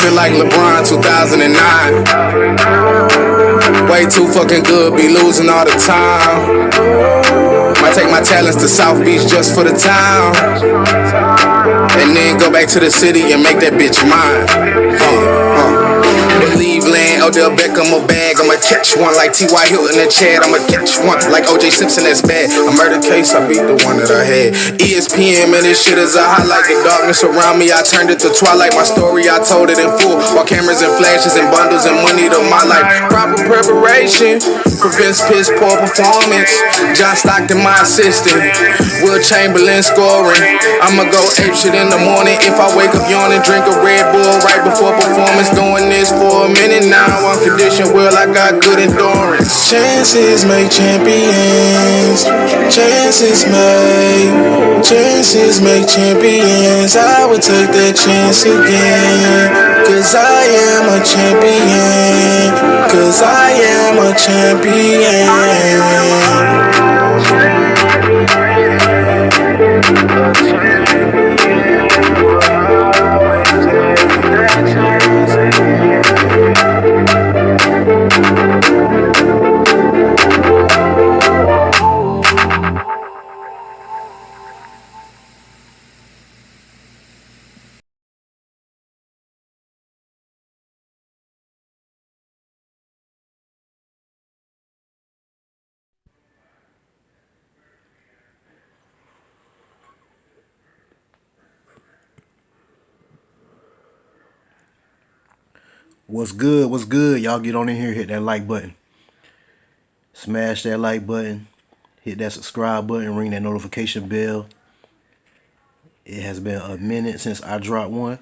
Feel like LeBron 2009. Way too fucking good, be losing all the time. Might take my talents to South Beach just for the town, and then go back to the city and make that bitch mine. Leave land, Odell Beckham a bag. I'ma catch one like T.Y. Hilton and Chad. I'ma catch one like O.J. Simpson, that's bad. A murder case, I beat the one that I had. ESPN, man, this shit is a highlight. The darkness around me, I turned it to twilight. My story, I told it in full. While cameras and flashes and bundles and money to my life. Proper preparation prevents piss poor performance. John Stockton, my assistant. Will Chamberlain scoring. I'ma go ape shit in the morning. If I wake up yawning, drink a Red Bull right before performance. Doing this for a minute now. On condition, well, I got good endurance. Chances make champions. Chances make champions. I would take that chance again. Cause I am a champion. Cause I am a champion. What's good? What's good? Y'all get on in here, hit that like button. Smash that like button. Hit that subscribe button. Ring that notification bell. It has been a minute since I dropped one.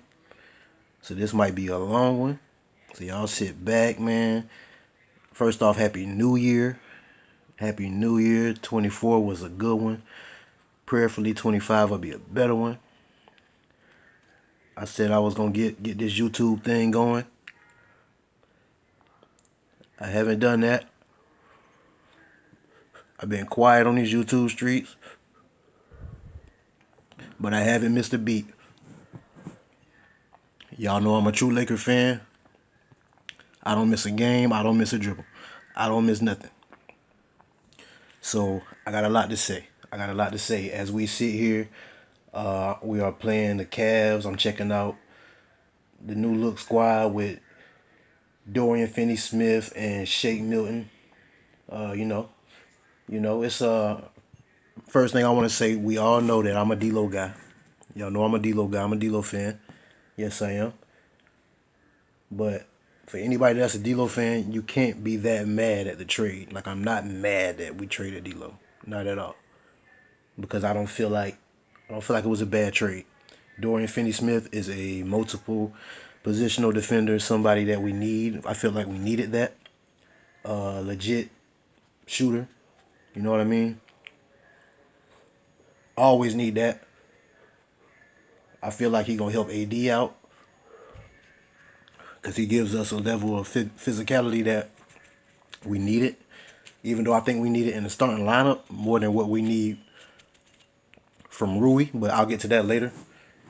So this might be a long one. So y'all sit back, man. First off, Happy New Year. Happy New Year. 24 was a good one. Prayerfully, 25 will be a better one. I said I was going to get this YouTube thing going. I haven't done that. I've been quiet on these YouTube streets, but I haven't missed a beat. Y'all know I'm a true Laker fan. I don't miss a game. I don't miss a dribble. I don't miss nothing. So I got a lot to say. As we sit here. We are playing the Cavs. I'm checking out the new look squad with Dorian Finney-Smith and Shake Milton. It's first thing I want to say, we all know that I'm a D-Lo guy. Y'all know I'm a D-Lo guy. I'm a D-Lo fan. Yes, I am. But for anybody that's a D-Lo fan, you can't be that mad at the trade. Like, I'm not mad that we traded D-Lo. Not at all. Because I don't feel like it was a bad trade. Dorian Finney-Smith is a multiple positional defender, somebody that we need. I feel like we needed that. Legit shooter. You know what I mean? Always need that. I feel like he's going to help AD out. Because he gives us a level of physicality that we needed. Even though I think we need it in the starting lineup more than what we need from Rui. But I'll get to that later.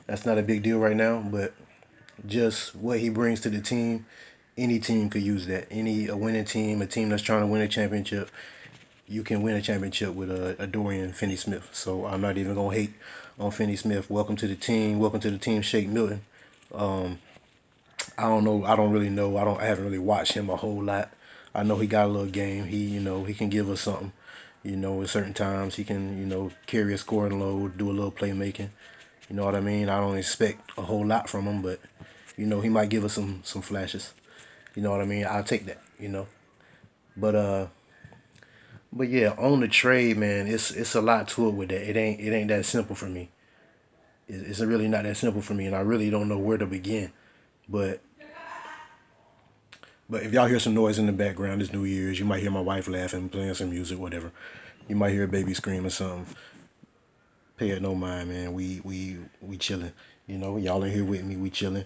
That's not a big deal right now. But just what he brings to the team, any team could use that. A winning team, a team that's trying to win a championship, you can win a championship with a Dorian Finney-Smith. So I'm not even going to hate on Finney-Smith. Welcome to the team. Welcome to the team, Shake Milton. I don't know. I don't really know. I haven't really watched him a whole lot. I know he got a little game. He can give us something. At certain times he can, carry a scoring load, do a little playmaking. You know what I mean? I don't expect a whole lot from him, but he might give us some flashes. You know what I mean? I'll take that. But yeah, on the trade, man, it's a lot to it with that. It ain't that simple for me. It's really not that simple for me, and I really don't know where to begin. But if y'all hear some noise in the background, it's New Year's. You might hear my wife laughing, playing some music, whatever. You might hear a baby scream or something. Pay it no mind, man. We chilling. Y'all in here with me. We chilling.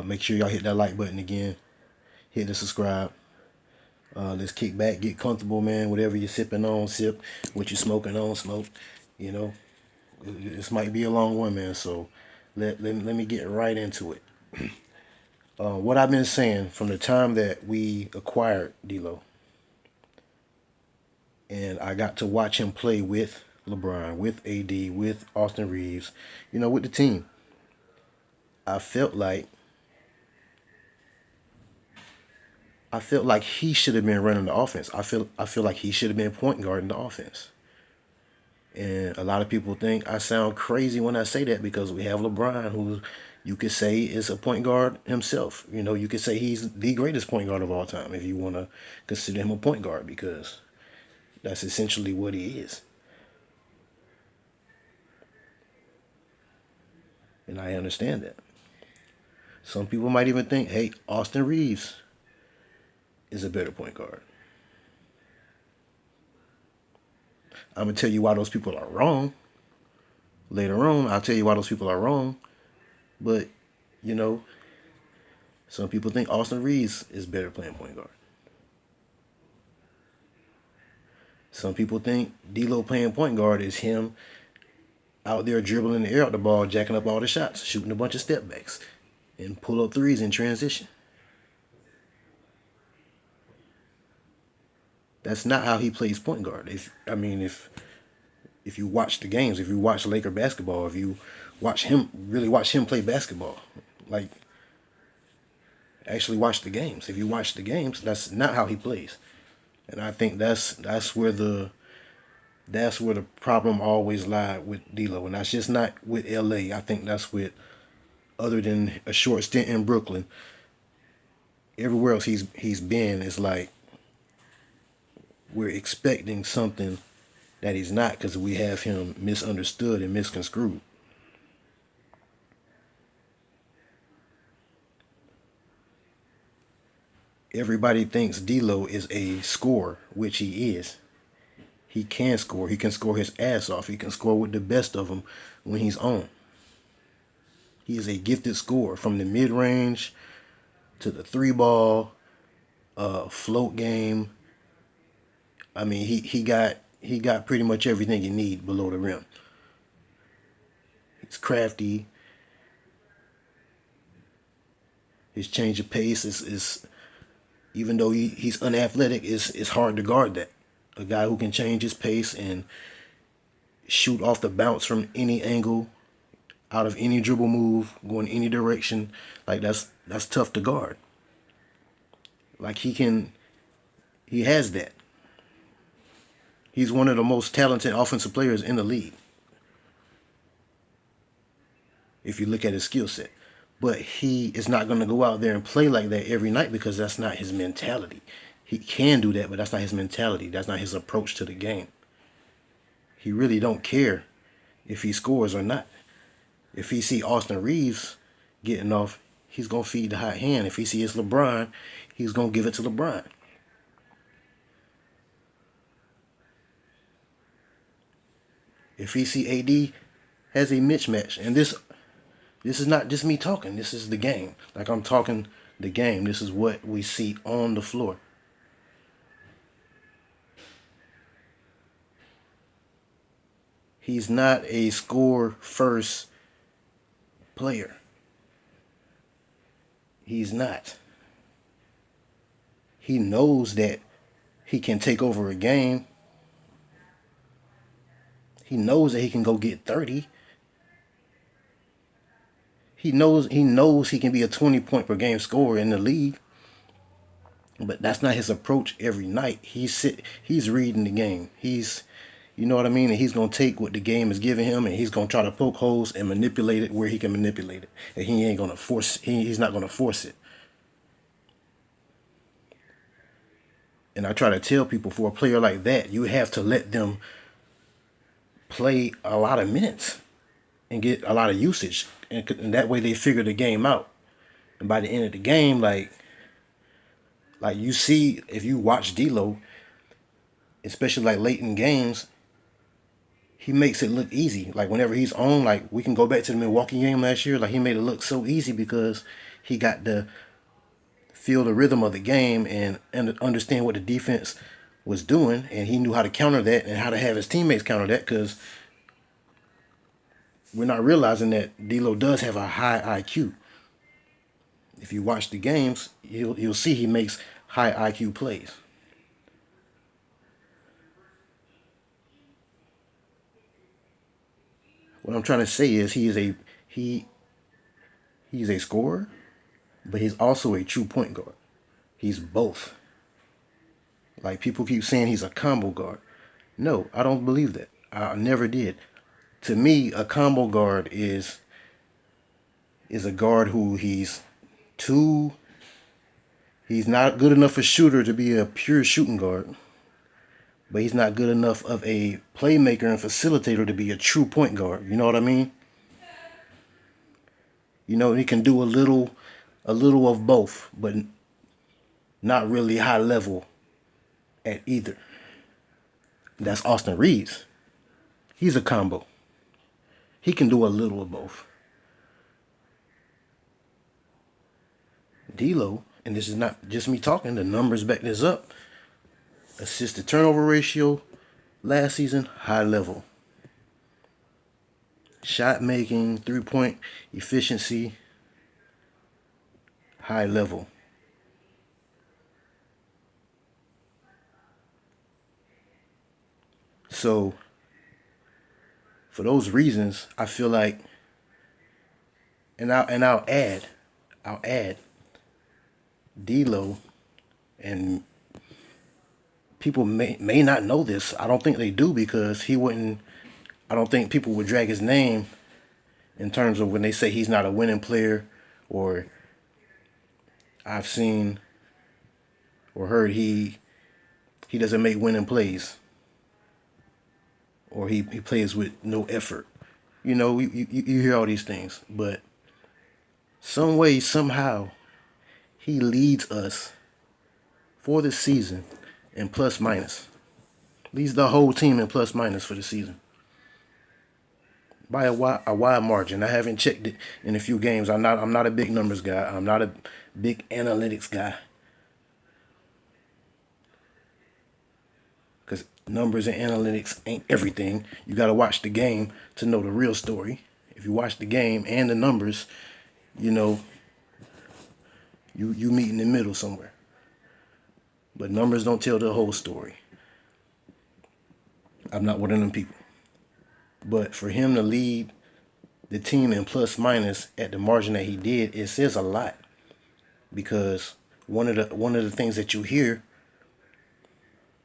Make sure y'all hit that like button again. Hit the subscribe. Let's kick back, get comfortable, man. Whatever you're sipping on, sip. What you smoking on, smoke. This might be a long one, man. So let me get right into it. What I've been saying from the time that we acquired D'Lo, and I got to watch him play with LeBron, with AD, with Austin Reeves, with the team. I felt like he should have been running the offense. I feel like he should have been point guard in the offense. And a lot of people think I sound crazy when I say that because we have LeBron, who you could say is a point guard himself. You could say he's the greatest point guard of all time if you want to consider him a point guard because that's essentially what he is. And I understand that. Some people might even think, hey, Austin Reeves is a better point guard. I'm going to tell you why those people are wrong. Later on, I'll tell you why those people are wrong. But, some people think Austin Reeves is better playing point guard. Some people think D'Lo playing point guard is him out there dribbling the air out the ball, jacking up all the shots, shooting a bunch of step backs, and pull up threes in transition. That's not how he plays point guard. If you watch the games, if you watch Laker basketball, if you really watch him play basketball, like actually watch the games. If you watch the games, that's not how he plays. And I think that's where the problem always lied with D'Lo, and that's just not with LA. I think that's with, other than a short stint in Brooklyn, everywhere else he's been is like we're expecting something that he's not because we have him misunderstood and misconstrued. Everybody thinks D'Lo is a scorer, which he is. He can score. He can score his ass off. He can score with the best of them when he's on. He is a gifted scorer from the mid-range to the three ball, float game. I mean, he got pretty much everything you need below the rim. He's crafty. His change of pace is even though he's unathletic, it's hard to guard that. A guy who can change his pace and shoot off the bounce from any angle, out of any dribble move, going any direction, like that's tough to guard. Like he has that. He's one of the most talented offensive players in the league, if you look at his skill set. But he is not going to go out there and play like that every night because that's not his mentality. He can do that, but that's not his mentality. That's not his approach to the game. He really don't care if he scores or not. If he see Austin Reeves getting off, he's going to feed the hot hand. If he sees LeBron, he's going to give it to LeBron. If he see AD has a mismatch, and this is not just me talking, this is the game. Like I'm talking the game. This is what we see on the floor. He's not a score first player. He's not. He knows that he can take over a game. He knows that he can go get 30. He knows he can be a 20-point per game scorer in the league. But that's not his approach every night. He's reading the game. You know what I mean? And he's going to take what the game is giving him and he's going to try to poke holes and manipulate it where he can manipulate it. And he ain't going to force, he's not going to force it. And I try to tell people, for a player like that, you have to let them play a lot of minutes and get a lot of usage. And that way they figure the game out. And by the end of the game, like you see, if you watch D'Lo, especially like late in games, he makes it look easy. Like whenever he's on, like we can go back to the Milwaukee game last year, like he made it look so easy because he got to feel the rhythm of the game and understand what the defense was doing, and he knew how to counter that and how to have his teammates counter that, because we're not realizing that D'Lo does have a high IQ. if you watch the games, you'll see he makes high IQ plays. What I'm trying to say is he he's a scorer, but he's also a true point guard. He's both. Like people keep saying he's a combo guard. No, I don't believe that. I never did. To me, a combo guard is a guard who too he's not good enough a shooter to be a pure shooting guard, but he's not good enough of a playmaker and facilitator to be a true point guard. You know what I mean? You know, he can do a little of both, but not really high level at either. That's Austin Reeves. He's a combo. He can do a little of both. D'Lo, and this is not just me talking, the numbers back this up. Assist to turnover ratio last season, high level. Shot making, 3-point efficiency, high level. So, for those reasons, I feel like, and I'll add D'Lo, and people may not know this. I don't think they do because he wouldn't. I don't think people would drag his name in terms of when they say he's not a winning player, or I've seen or heard he doesn't make winning plays, or he plays with no effort. You know, you hear all these things, but some way, somehow, he leads us for the season in plus minus. Leads the whole team in plus minus for the season by a wide margin. I haven't checked it in a few games. I'm not a big numbers guy. I'm not a big analytics guy. Because numbers and analytics ain't everything. You got to watch the game to know the real story. If you watch the game and the numbers, you know, you meet in the middle somewhere. But numbers don't tell the whole story. I'm not one of them people. But for him to lead the team in plus minus at the margin that he did, it says a lot. Because one of the things that you hear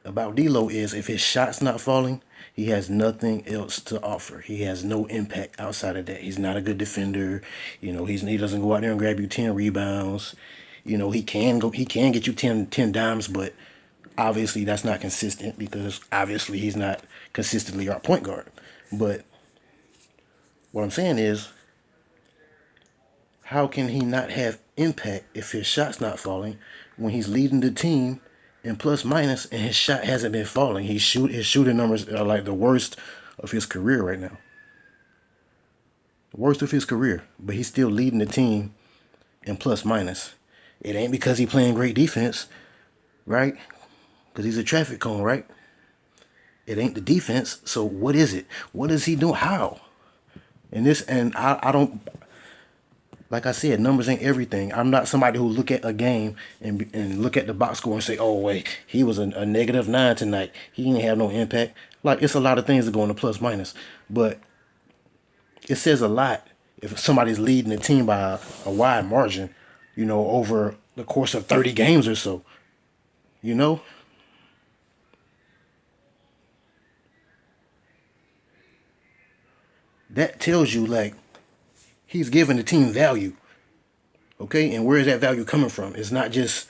about D'Lo is if his shot's not falling, he has nothing else to offer. He has no impact outside of that. He's not a good defender. You know, he doesn't go out there and grab you 10 rebounds. You know, he can get you 10 dimes, but obviously that's not consistent because obviously he's not consistently our point guard. But what I'm saying is, how can he not have impact if his shot's not falling when he's leading the team in plus minus and his shot hasn't been falling? His shooting numbers are like the worst of his career right now. Worst of his career, but he's still leading the team in plus minus. It ain't because he's playing great defense, right? Because he's a traffic cone, right? It ain't the defense. So what is it? What is he doing? How? And I don't, like I said, numbers ain't everything. I'm not somebody who look at a game and look at the box score and say, oh wait, he was a -9 tonight. He didn't have no impact. Like it's a lot of things that go into plus minus, but it says a lot if somebody's leading the team by a wide margin, you know, over the course of 30 games or so. You know? That tells you like he's giving the team value. Okay? And where is that value coming from? It's not just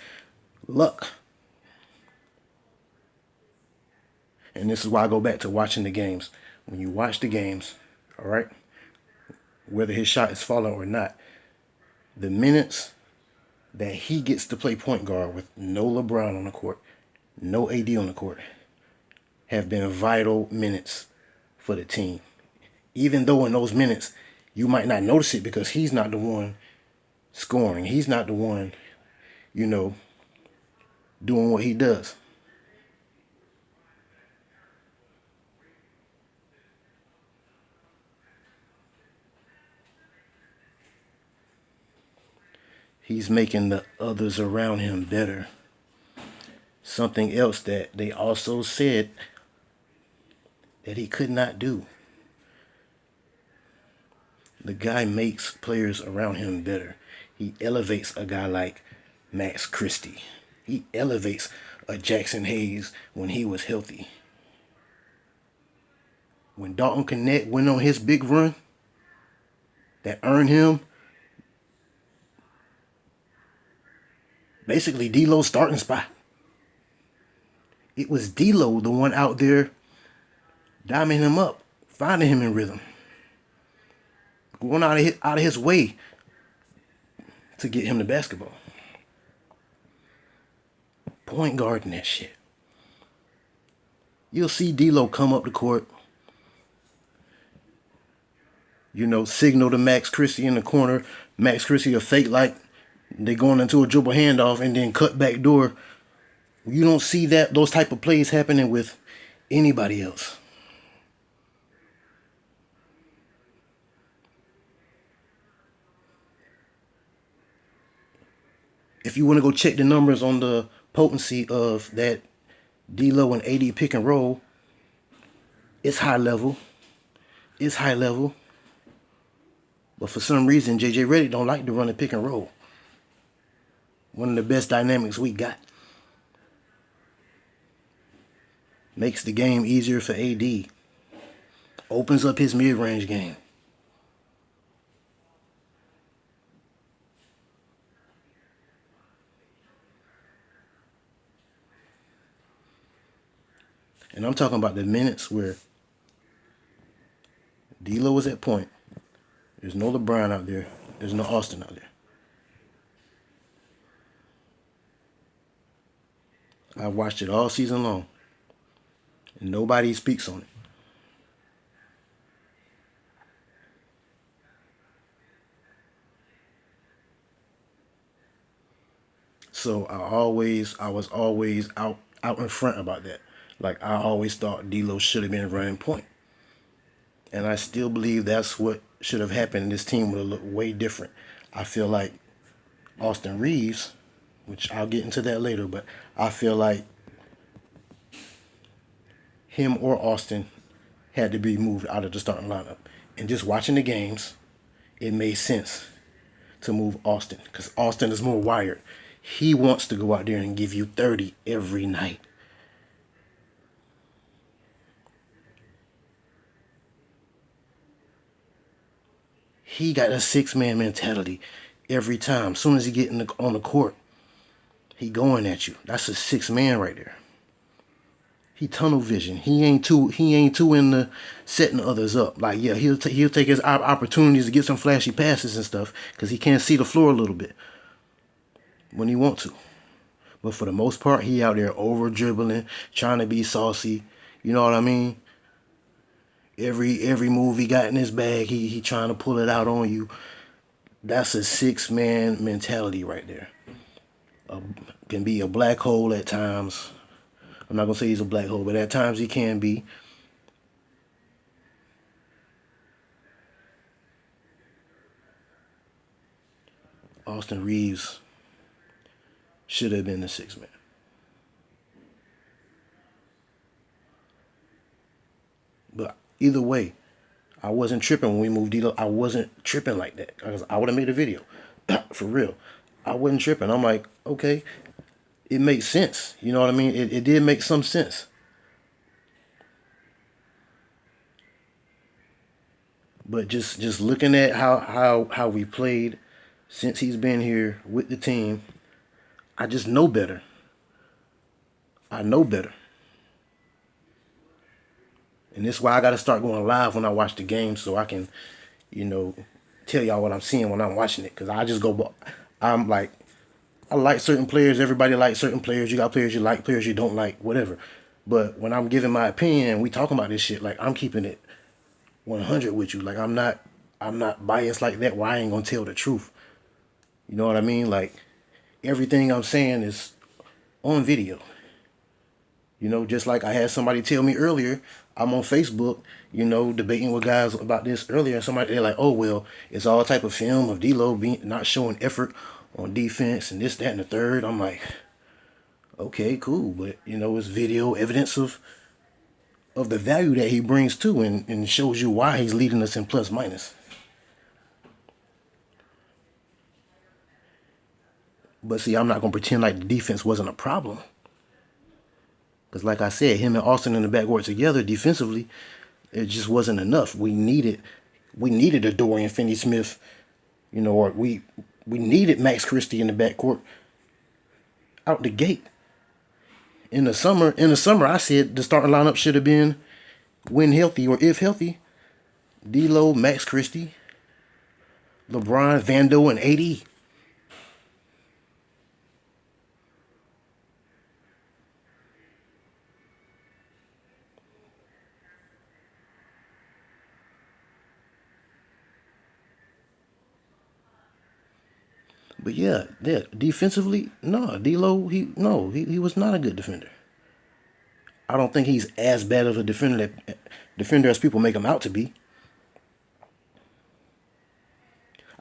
luck. And this is why I go back to watching the games. When you watch the games, all right, whether his shot is falling or not, the minutes that he gets to play point guard with no LeBron on the court, no AD on the court, have been vital minutes for the team. Even though in those minutes, you might not notice it because he's not the one scoring. He's not the one, you know, doing what he does. He's making the others around him better. Something else that they also said that he could not do. The guy makes players around him better. He elevates a guy like Max Christie. He elevates a Jackson Hayes when he was healthy. When Dalton Knecht went on his big run that earned him basically D'Lo's starting spot. It was D'Lo, the one out there diming him up, finding him in rhythm, going out of his way to get him the basketball. Point guarding that shit. You'll see D'Lo come up the court, signal to Max Christie in the corner. Max Christie will fake like they going into a dribble handoff and then cut back door. You don't see those type of plays happening with anybody else. If you want to go check the numbers on the potency of that D'Lo and AD pick and roll, it's high level. It's high level. But for some reason, JJ Redick don't like to run a pick and roll. One of the best dynamics we got. Makes the game easier for AD. Opens up his mid-range game. And I'm talking about the minutes where D'Lo was at point. There's no LeBron out there. There's no Austin out there. I watched it all season long. And nobody speaks on it. So I was always out in front about that. Like, I always thought D'Lo should have been running point. And I still believe that's what should have happened. This team would have looked way different. I feel like Austin Reaves, which I'll get into that later, but I feel like him or Austin had to be moved out of the starting lineup. And just watching the games, it made sense to move Austin because Austin is more wired. He wants to go out there and give you 30 every night. He got a six-man mentality every time. As soon as he get on the court, he going at you. That's a six-man right there. He tunnel vision. He ain't too into setting others up. Like, yeah, he'll take his opportunities to get some flashy passes and stuff because he can't see the floor a little bit when he want to. But for the most part, he out there over dribbling, trying to be saucy. You know what I mean? Every move he got in his bag, he trying to pull it out on you. That's a six-man mentality right there. Can be a black hole at times. I'm not going to say he's a black hole, but at times he can be. Austin Reaves should have been the six-man. But either way, I wasn't tripping when we moved D'Lo. I wasn't tripping like that. I would have made a video. For real. I wasn't tripping. I'm like, okay, it makes sense. You know what I mean? It did make some sense. But just looking at how we played since he's been here with the team, I just know better. I know better. And this is why I got to start going live when I watch the game so I can, tell y'all what I'm seeing when I'm watching it. Because I'm like, I like certain players. Everybody likes certain players. You got players you like, players you don't like, whatever. But when I'm giving my opinion and we talking about this shit, like, I'm keeping it 100 with you. Like, I'm not biased like that where I ain't going to tell the truth. You know what I mean? Like, everything I'm saying is on video. Just like I had somebody tell me earlier, I'm on Facebook, debating with guys about this earlier. They're like, oh, well, it's all type of film of D'Lo not showing effort on defense and this, that, and the third. I'm like, okay, cool, but it's video evidence of the value that he brings too, and shows you why he's leading us in plus minus. But see, I'm not gonna pretend like the defense wasn't a problem. Because like I said, him and Austin in the backcourt together defensively, it just wasn't enough. We needed a Dorian Finney-Smith, or we needed Max Christie in the backcourt out the gate. In the summer, I said the starting lineup should have been, when healthy or if healthy, D'Lo, Max Christie, LeBron, Vando, and AD. But yeah, defensively, no, D'Lo, he was not a good defender. I don't think he's as bad of a defender as people make him out to be.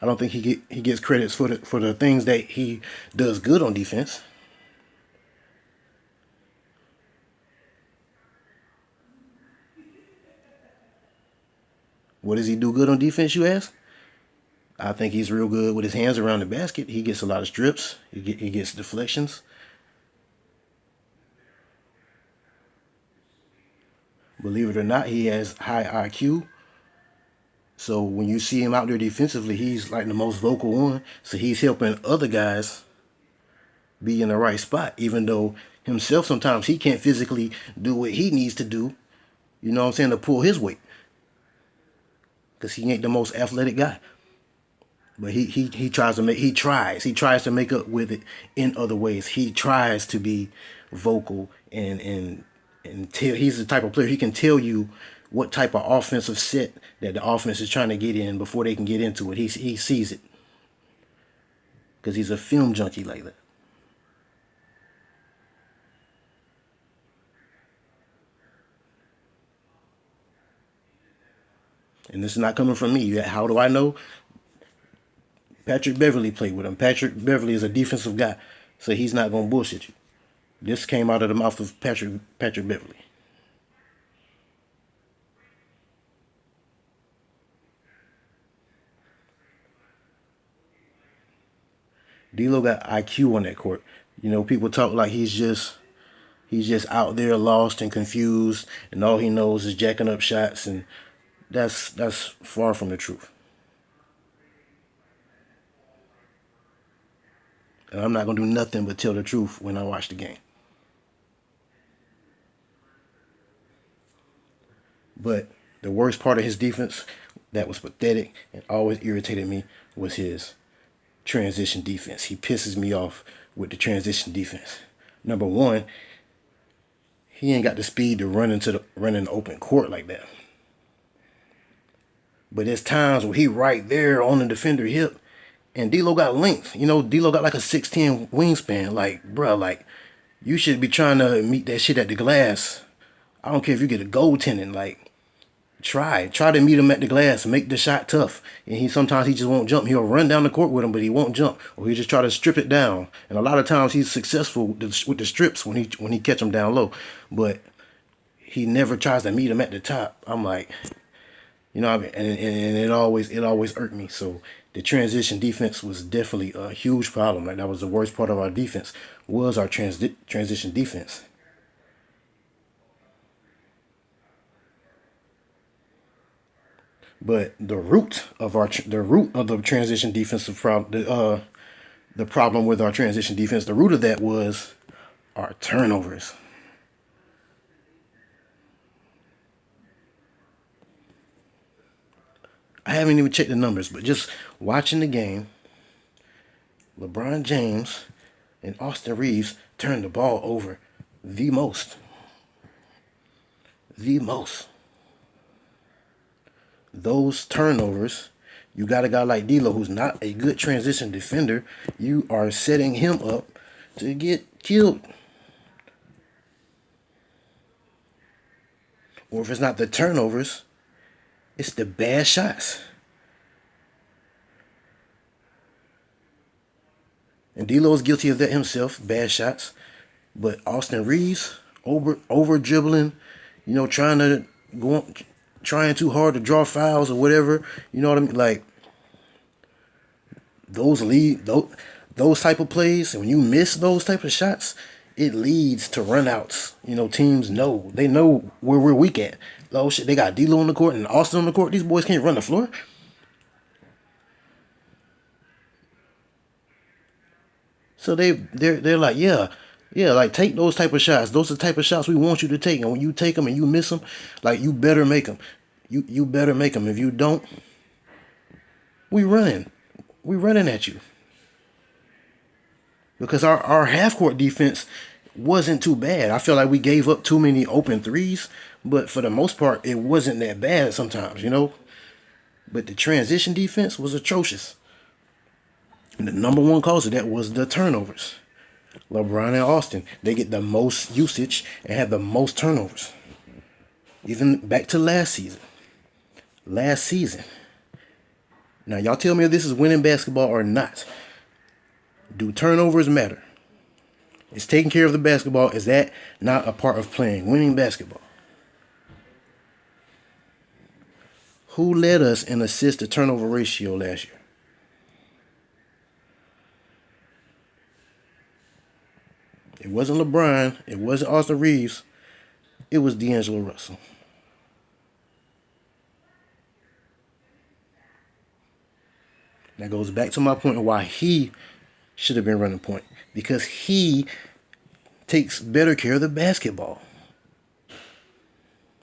I don't think he gets credits for the things that he does good on defense. What does he do good on defense, you ask? I think he's real good with his hands around the basket. He gets a lot of strips. He gets deflections. Believe it or not, he has high IQ. So when you see him out there defensively, he's like the most vocal one. So he's helping other guys be in the right spot, even though himself sometimes he can't physically do what he needs to do, to pull his weight. Because he ain't the most athletic guy. But he tries to make up with it in other ways. He tries to be vocal and he's the type of player, he can tell you what type of offensive set that the offense is trying to get in before they can get into it. He sees it. Because he's a film junkie like that. And this is not coming from me. How do I know? Patrick Beverly played with him. Patrick Beverly is a defensive guy, so he's not going to bullshit you. This came out of the mouth of Patrick Beverly. D'Lo got IQ on that court. People talk like he's just out there lost and confused, and all he knows is jacking up shots, and that's far from the truth. And I'm not going to do nothing but tell the truth when I watch the game. But the worst part of his defense that was pathetic and always irritated me was his transition defense. He pisses me off with the transition defense. Number one, he ain't got the speed to run in the open court like that. But there's times where he right there on the defender hip, and D'Lo got length. D'Lo got like a 6'10" wingspan. Like, bruh, like, you should be trying to meet that shit at the glass. I don't care if you get a goaltending. Like, try to meet him at the glass, make the shot tough. And sometimes he just won't jump. He'll run down the court with him, but he won't jump, or he just try to strip it down. And a lot of times he's successful with the strips when he catch him down low, but he never tries to meet him at the top. I'm like, and it always irked me. So the transition defense was definitely a huge problem. Like, that was the worst part of our defense, was our transition defense. But the root of the transition defensive problem, the problem with our transition defense, the root of that was our turnovers. I haven't even checked the numbers, but just watching the game, LeBron James and Austin Reeves turned the ball over the most. The most. Those turnovers, you got a guy like D'Lo who's not a good transition defender. You are setting him up to get killed. Or if it's not the turnovers, it's the bad shots. And D'Lo's guilty of that himself, bad shots. But Austin Reeves, over dribbling, trying to trying too hard to draw fouls or whatever. You know what I mean? Like those type of plays, and when you miss those type of shots, it leads to runouts. Teams know where we're weak at. Oh shit, they got D'Lo on the court and Austin on the court. These boys can't run the floor. So they're like, yeah, like take those type of shots. Those are the type of shots we want you to take. And when you take them and you miss them, like you better make them. You better make them. If you don't, we running at you. Because our half court defense wasn't too bad. I feel like we gave up too many open threes, but for the most part, it wasn't that bad sometimes, But the transition defense was atrocious. And the number one cause of that was the turnovers. LeBron and Austin, they get the most usage and have the most turnovers. Even back to last season. Now, y'all tell me if this is winning basketball or not. Do turnovers matter? Is taking care of the basketball, is that not a part of playing, winning basketball? Who led us in assist to turnover ratio last year? It wasn't LeBron. It wasn't Austin Reeves. It was D'Angelo Russell. That goes back to my point of why he should have been running point. Because he takes better care of the basketball.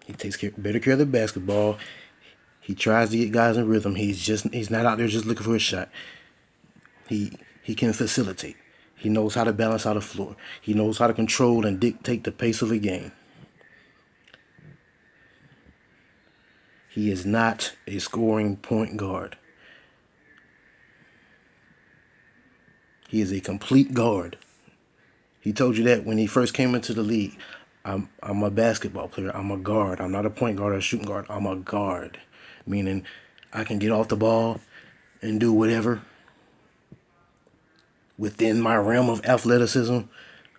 He takes better care of the basketball. He tries to get guys in rhythm. He's not out there just looking for a shot. He can facilitate. He knows how to balance out the floor. He knows how to control and dictate the pace of a game. He is not a scoring point guard. He is a complete guard. He told you that when he first came into the league. I'm a basketball player. I'm a guard. I'm not a point guard or a shooting guard. I'm a guard. Meaning I can get off the ball and do whatever. Within my realm of athleticism,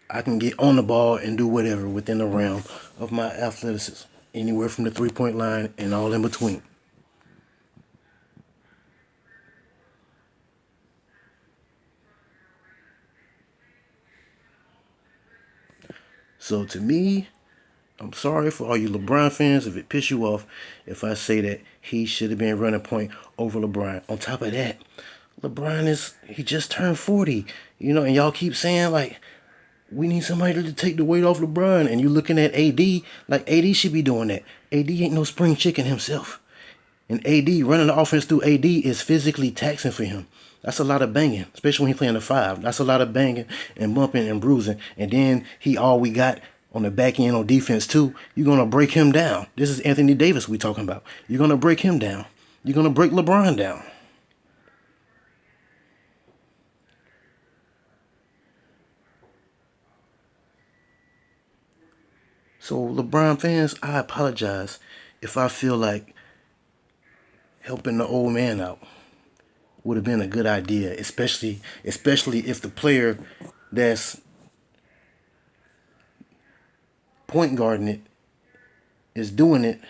I can get on the ball and do whatever within the realm of my athleticism. Anywhere from the three-point line and all in between. So to me, I'm sorry for all you LeBron fans if it piss you off if I say that he should have been running point over LeBron. On top of that, he just turned 40, and y'all keep saying like, we need somebody to take the weight off LeBron. And you looking at AD, like AD should be doing that. AD ain't no spring chicken himself. And AD, running the offense through AD is physically taxing for him. That's a lot of banging, especially when he's playing the 5. That's a lot of banging and bumping and bruising. And then all we got on the back end on defense too. You're going to break him down. This is Anthony Davis we talking about. You're going to break him down. You're going to break LeBron down. So LeBron fans, I apologize if I feel like helping the old man out would have been a good idea, especially if the player that's point guarding it is doing it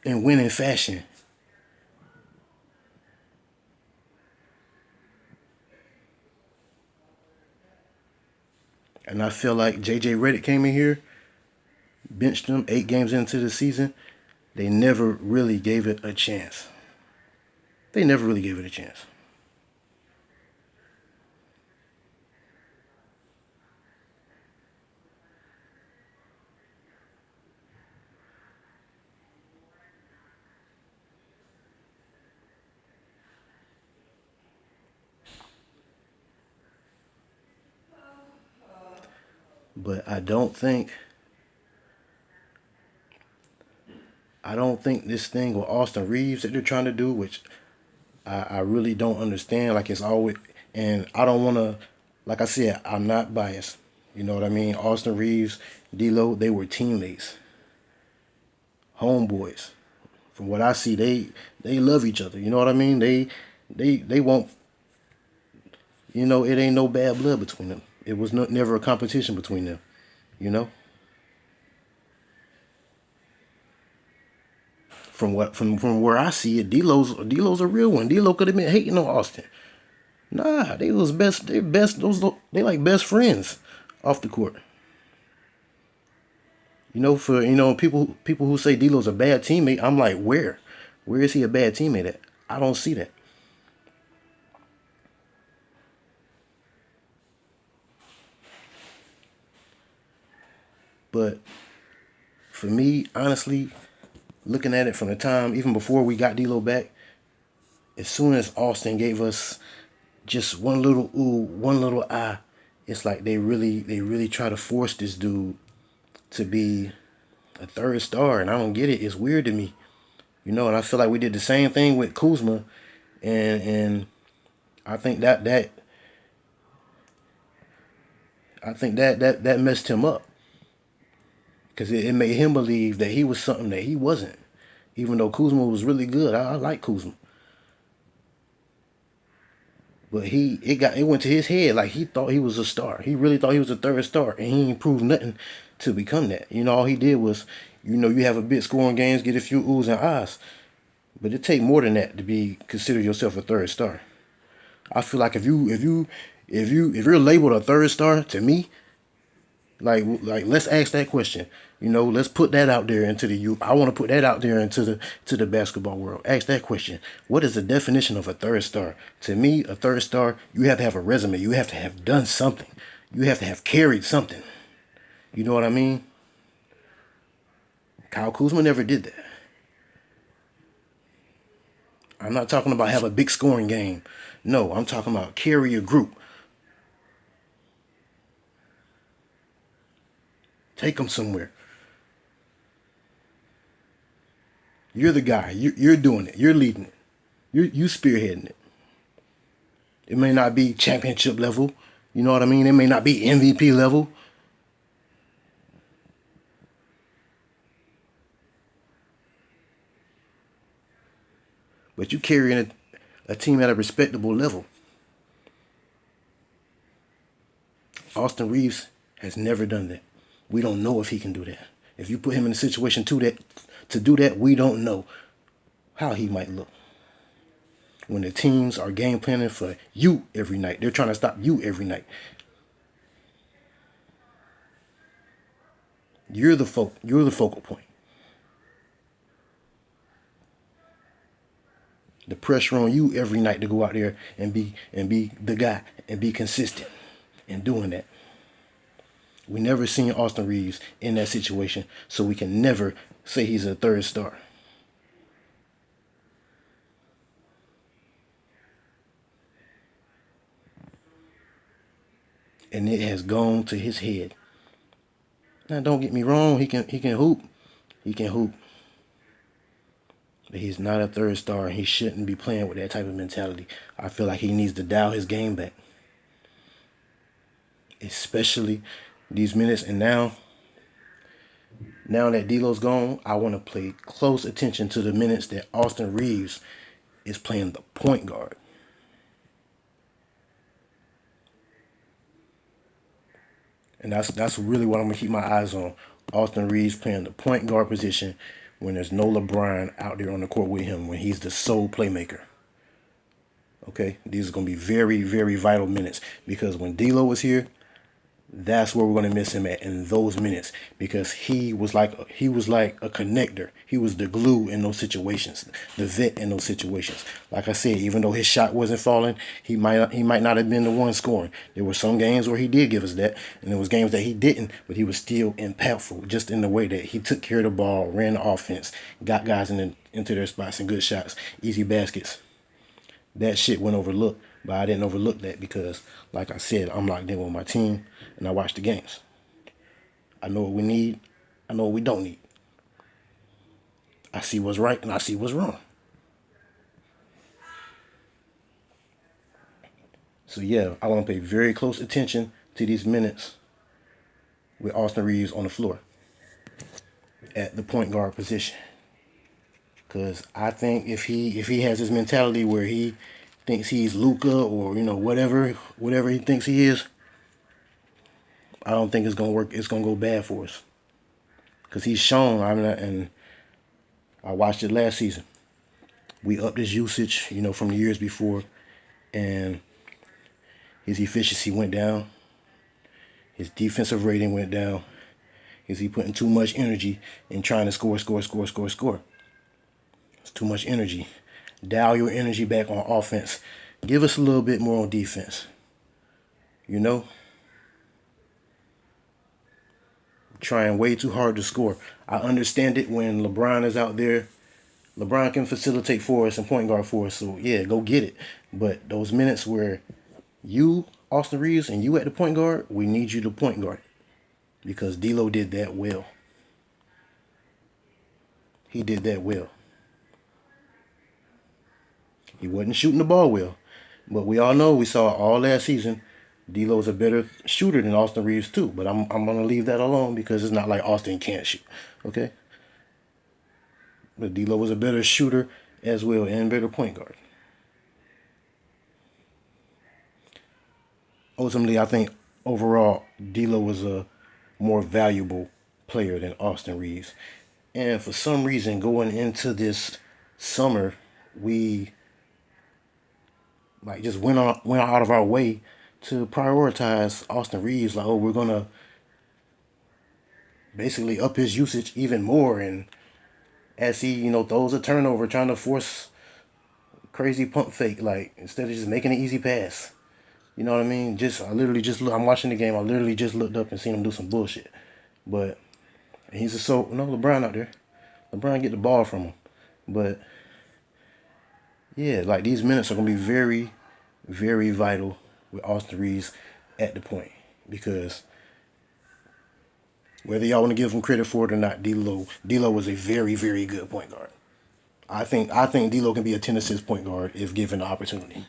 in winning fashion. And I feel like JJ Redick came in here, benched him 8 games into the season. They never really gave it a chance. But I don't think this thing with Austin Reeves that they're trying to do, which I really don't understand. Like it's always, and I don't want to, like I said, I'm not biased. You know what I mean? Austin Reeves, D'Lo, they were teammates, homeboys. From what I see, they love each other. You know what I mean? They want You know, it ain't no bad blood between them. It was never a competition between them. You know, from where I see it, D'Lo's a real one. D'Lo could have been hating on Austin. Nah, they was best. They best. They like best friends off the court. You know, for people who say D'Lo's a bad teammate, I'm like, where is he a bad teammate at? I don't see that. But for me, honestly, looking at it from the time even before we got D'Lo back, as soon as Austin gave us just one little ooh, one little ah, it's like they really try to force this dude to be a third star, and I don't get it. It's weird to me, and I feel like we did the same thing with Kuzma, and I think that messed him up because it made him believe that he was something that he wasn't, even though Kuzma was really good. I like Kuzma. But it went to his head like he thought he was a star. He really thought he was a third star, and he ain't proved nothing to become that. All he did was, you have a bit scoring games, get a few oohs and ahs, but it take more than that to be consider yourself a third star. I feel like if you're labeled a third star to me, like let's ask that question. Let's put that out there into the youth. I want to put that out there into the basketball world. Ask that question. What is the definition of a third star? To me, a third star, you have to have a resume. You have to have done something. You have to have carried something. You know what I mean? Kyle Kuzma never did that. I'm not talking about have a big scoring game. No, I'm talking about carry a group. Take them somewhere. You're the guy. You're doing it. You're leading it. You spearheading it. It may not be championship level. You know what I mean? It may not be MVP level. But you carrying a team at a respectable level. Austin Reeves has never done that. We don't know if he can do that. If you put him in a situation to do that, we don't know how he might look. When the teams are game planning for you every night, they're trying to stop you every night. You're the focal point. The pressure on you every night to go out there and be the guy and be consistent in doing that. We never seen Austin Reeves in that situation, so we can never say he's a third star. And it has gone to his head. Now, don't get me wrong, he can hoop. He can hoop. But he's not a third star, and he shouldn't be playing with that type of mentality. I feel like he needs to dial his game back. Especially these minutes. And now that D'Lo's gone, I want to pay close attention to the minutes that Austin Reeves is playing the point guard. And that's really what I'm going to keep my eyes on. Austin Reeves playing the point guard position when there's no LeBron out there on the court with him, when he's the sole playmaker. Okay? These are going to be very, very vital minutes because when D'Lo was here, that's where we're going to miss him at, in those minutes, because he was like a connector. He was the glue in those situations, the vet in those situations. Like I said, even though his shot wasn't falling, he might not have been the one scoring. There were some games where he did give us that, and there was games that he didn't, but he was still impactful, just in the way that he took care of the ball, ran the offense, got guys into their spots and good shots, easy baskets. That shit went overlooked. But I didn't overlook that because, like I said, I'm locked in with my team and I watch the games. I know what we need. I know what we don't need. I see what's right and I see what's wrong. So yeah, I want to pay very close attention to these minutes with Austin Reeves on the floor at the point guard position. Because I think if he has his mentality where he thinks he's Luka or whatever he thinks he is, I don't think it's gonna work. It's gonna go bad for us because he's shown. And I watched it last season. We upped his usage, from the years before, and his efficiency went down. His defensive rating went down. Is he putting too much energy in trying to score? It's too much energy. Dial your energy back on offense. Give us a little bit more on defense. Trying way too hard to score. I understand it when LeBron is out there. LeBron can facilitate for us and point guard for us, so yeah, go get it. But those minutes where you, Austin Reeves, and you at the point guard, we need you to point guard. Because D'Lo did that well. He did that well. He wasn't shooting the ball well. But we all know, we saw all last season, D'Lo's a better shooter than Austin Reeves too. But I'm going to leave that alone because it's not like Austin can't shoot. Okay? But D'Lo was a better shooter as well and better point guard. Ultimately, I think overall, D'Lo was a more valuable player than Austin Reeves. And for some reason, going into this summer, we just went out of our way to prioritize Austin Reeves. Like, we're gonna basically up his usage even more, and as he throws a turnover, trying to force crazy pump fake, like instead of just making an easy pass. You know what I mean? I'm watching the game. I literally just looked up and seen him do some bullshit. But he's LeBron out there. LeBron get the ball from him. But yeah, like these minutes are gonna be very, very vital with Austin Reeves at the point, because whether y'all want to give him credit for it or not, D'Lo was a very, very good point guard. I think D'Lo can be a 10 assist point guard if given the opportunity.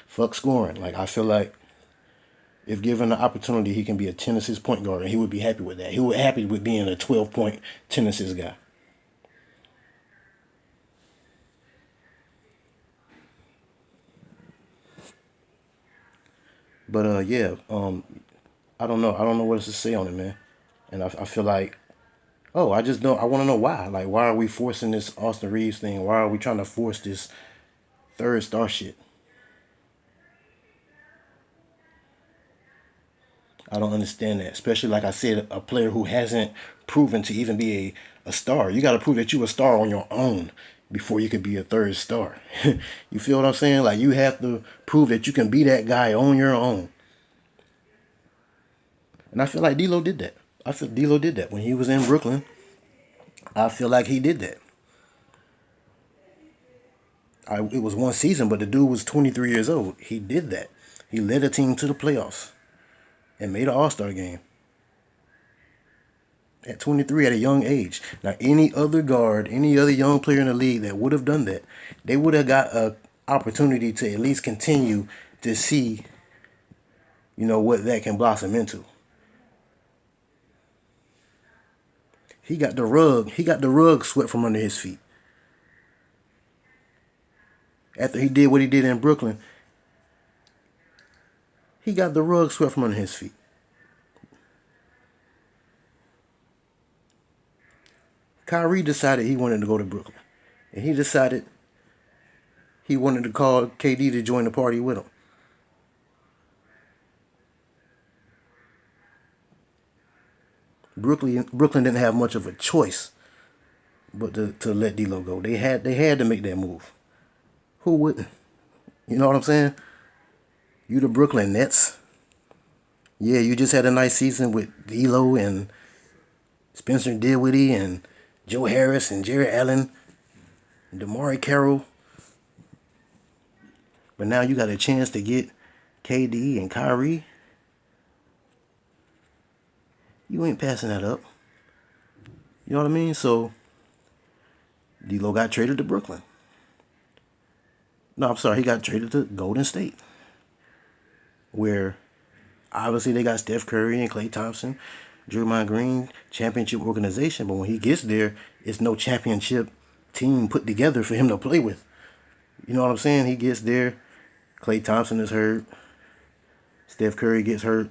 Fuck scoring. Like, I feel like if given the opportunity, he can be a 10 assist point guard, and he would be happy with that. He would be happy with being a 12-point, 10 assist guy. But I don't know. I don't know what else to say on it, man. And I feel like, I want to know why. Like, why are we forcing this Austin Reeves thing? Why are we trying to force this third star shit? I don't understand that. Especially, like I said, a player who hasn't proven to even be a star. You got to prove that you're a star on your own before you could be a third star. You feel what I'm saying? Like, you have to prove that you can be that guy on your own. And I feel like D'Lo did that. When he was in Brooklyn. I feel like he did that. It was one season, but the dude was 23 years old. He did that. He led a team to the playoffs and made an All-Star game at 23 at a young age. Now, any other guard, any other young player in the league that would have done that, they would have got an opportunity to at least continue to see, what that can blossom into. He got the rug swept from under his feet. After he did what he did in Brooklyn, he got the rug swept from under his feet. Kyrie decided he wanted to go to Brooklyn. And he decided he wanted to call KD to join the party with him. Brooklyn didn't have much of a choice but to let D'Lo go. They had to make that move. Who wouldn't? You know what I'm saying? You the Brooklyn Nets. Yeah, you just had a nice season with D'Lo and Spencer Dinwiddie and Joe Harris and Jarrett Allen and DeMar Carroll. But now you got a chance to get KD and Kyrie. You ain't passing that up. You know what I mean? So, D'Lo got traded to Brooklyn. No, I'm sorry. He got traded to Golden State. Where, obviously, they got Steph Curry and Klay Thompson, Draymond Green, championship organization. But when he gets there, it's no championship team put together for him to play with. You know what I'm saying? He gets there. Klay Thompson is hurt. Steph Curry gets hurt.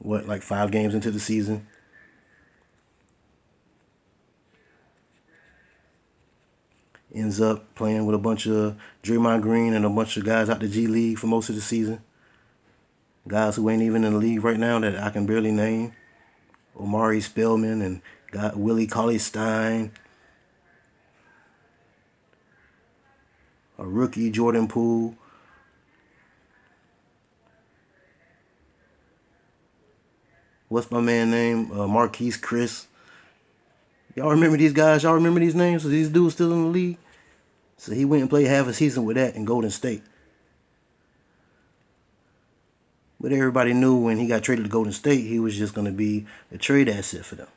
Like 5 games into the season? Ends up playing with a bunch of Draymond Green and a bunch of guys out the G League for most of the season. Guys who ain't even in the league right now that I can barely name. Omari Spellman and Willie Cauley-Stein. A rookie, Jordan Poole. What's my man name? Marquise Chris. Y'all remember these guys? Y'all remember these names? So these dudes still in the league? So he went and played half a season with that in Golden State. But everybody knew when he got traded to Golden State, he was just going to be a trade asset for them.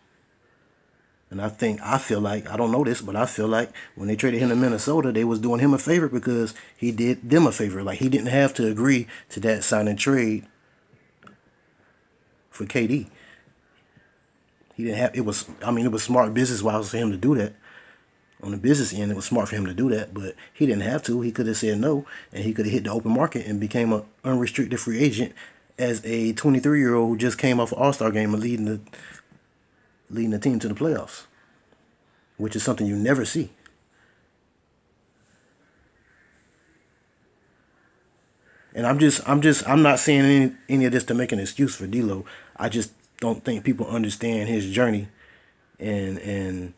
And I feel like, I don't know this, but I feel like when they traded him to Minnesota, they was doing him a favor because he did them a favor. Like, he didn't have to agree to that sign and trade for KD. He didn't have, it was smart business-wise for him to do that. On the business end, it was smart for him to do that, but he didn't have to. He could have said no, and he could have hit the open market and became an unrestricted free agent as a 23-year-old who just came off an All-Star game and leading the team to the playoffs, which is something you never see. And I'm not saying any of this to make an excuse for D'Lo. I just don't think people understand his journey, and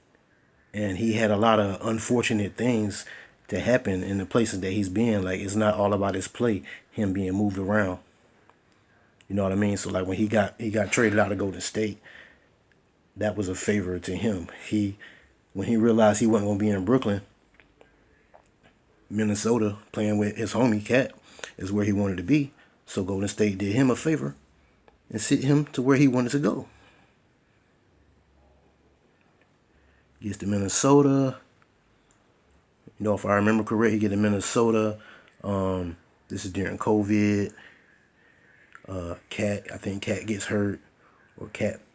he had a lot of unfortunate things to happen in the places that he's been. Like, it's not all about his play, him being moved around. You know what I mean? So like when he got traded out of Golden State, that was a favor to him. When he realized he wasn't gonna be in Brooklyn, Minnesota, playing with his homie Cat, is where he wanted to be. So Golden State did him a favor and sent him to where he wanted to go. Gets to Minnesota. You know, if I remember correct, he get to Minnesota. This is during COVID. I think Cat gets hurt, or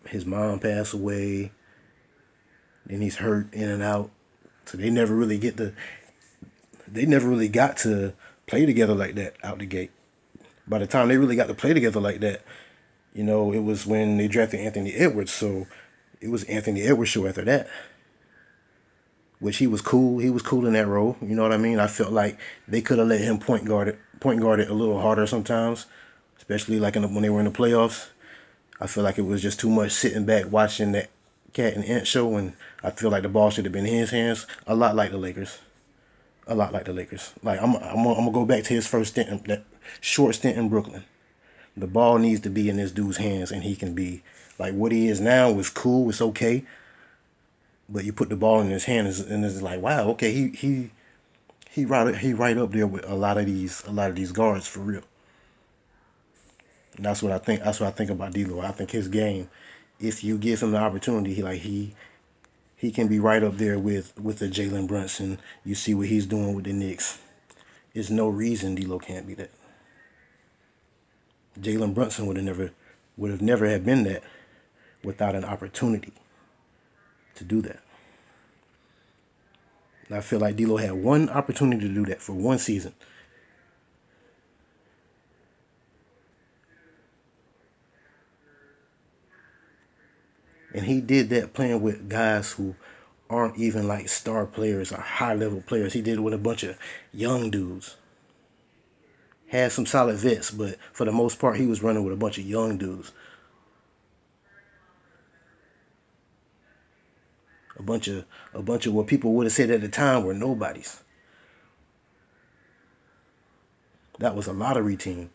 his mom passed away. Then he's hurt in and out. So they never really got to play together like that out the gate. By the time they really got to play together like that, you know, it was when they drafted Anthony Edwards. So it was Anthony Edwards' show after that. Which he was cool. He was cool in that role. You know what I mean? I felt like they could have let him point guard it a little harder sometimes, especially like when they were in the playoffs. I feel like it was just too much sitting back watching that Cat and Ant show, and I feel like the ball should have been in his hands. A lot like the Lakers. Like I'm gonna go back to his first stint, that short stint in Brooklyn. The ball needs to be in this dude's hands, and he can be like what he is now. Was cool. It's okay. But you put the ball in his hand, and it's like, wow, okay, he right up there with a lot of these guards for real. And that's what I think. That's what I think about D'Lo. I think his game, if you give him the opportunity, he can be right up there with the Jalen Brunson. You see what he's doing with the Knicks. There's no reason D'Lo can't be that. Jalen Brunson would have never have been that without an opportunity to do that. And I feel like D'Lo had one opportunity to do that for one season. And he did that playing with guys who aren't even like star players or high level players. He did it with a bunch of young dudes. Had some solid vets, but for the most part, he was running with a bunch of young dudes. A bunch of what people would have said at the time were nobodies. That was a lottery team.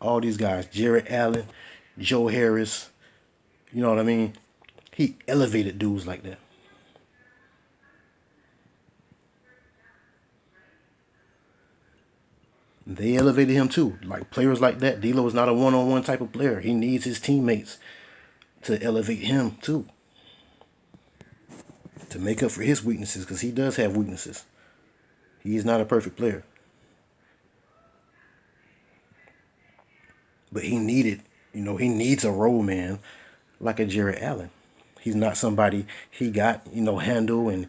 All these guys, Jarrett Allen, Joe Harris, you know what I mean? He elevated dudes like that. They elevated him too. Like players like that, D'Lo is not a one-on-one type of player. He needs his teammates to elevate him too. To make up for his weaknesses, because he does have weaknesses. He is not a perfect player. But he needed, he needs a role man like a Jared Allen. He's not somebody he got, handle and,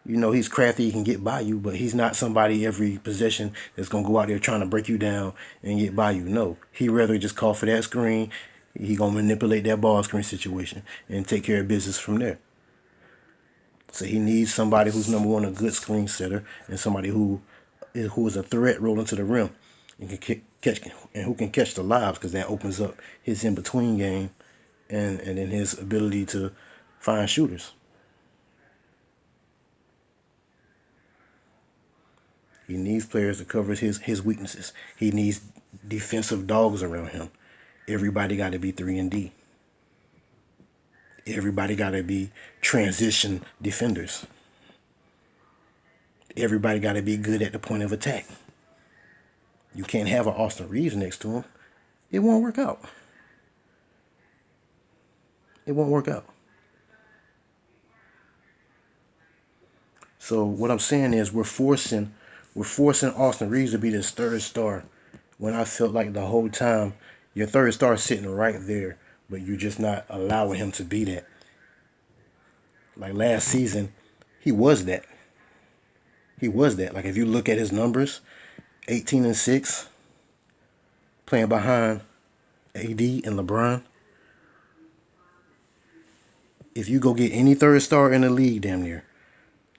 he's crafty, he can get by you, but he's not somebody every possession that's going to go out there trying to break you down and get by you. No, he rather just call for that screen. He going to manipulate that ball screen situation and take care of business from there. So he needs somebody who's number one, a good screen setter, and somebody who is a threat rolling to the rim and can catch and who can catch the lobs, because that opens up his in between game and then his ability to find shooters. He needs players to cover his weaknesses. He needs defensive dogs around him. Everybody got to be 3-and-D. Everybody got to be transition defenders. Everybody got to be good at the point of attack. You can't have an Austin Reaves next to him. It won't work out. It won't work out. So what I'm saying is we're forcing Austin Reaves to be this third star when I felt like the whole time your third star is sitting right there, but you're just not allowing him to be that. Like last season, he was that. Like if you look at his numbers, 18-6, playing behind AD and LeBron. If you go get any third star in the league, damn near,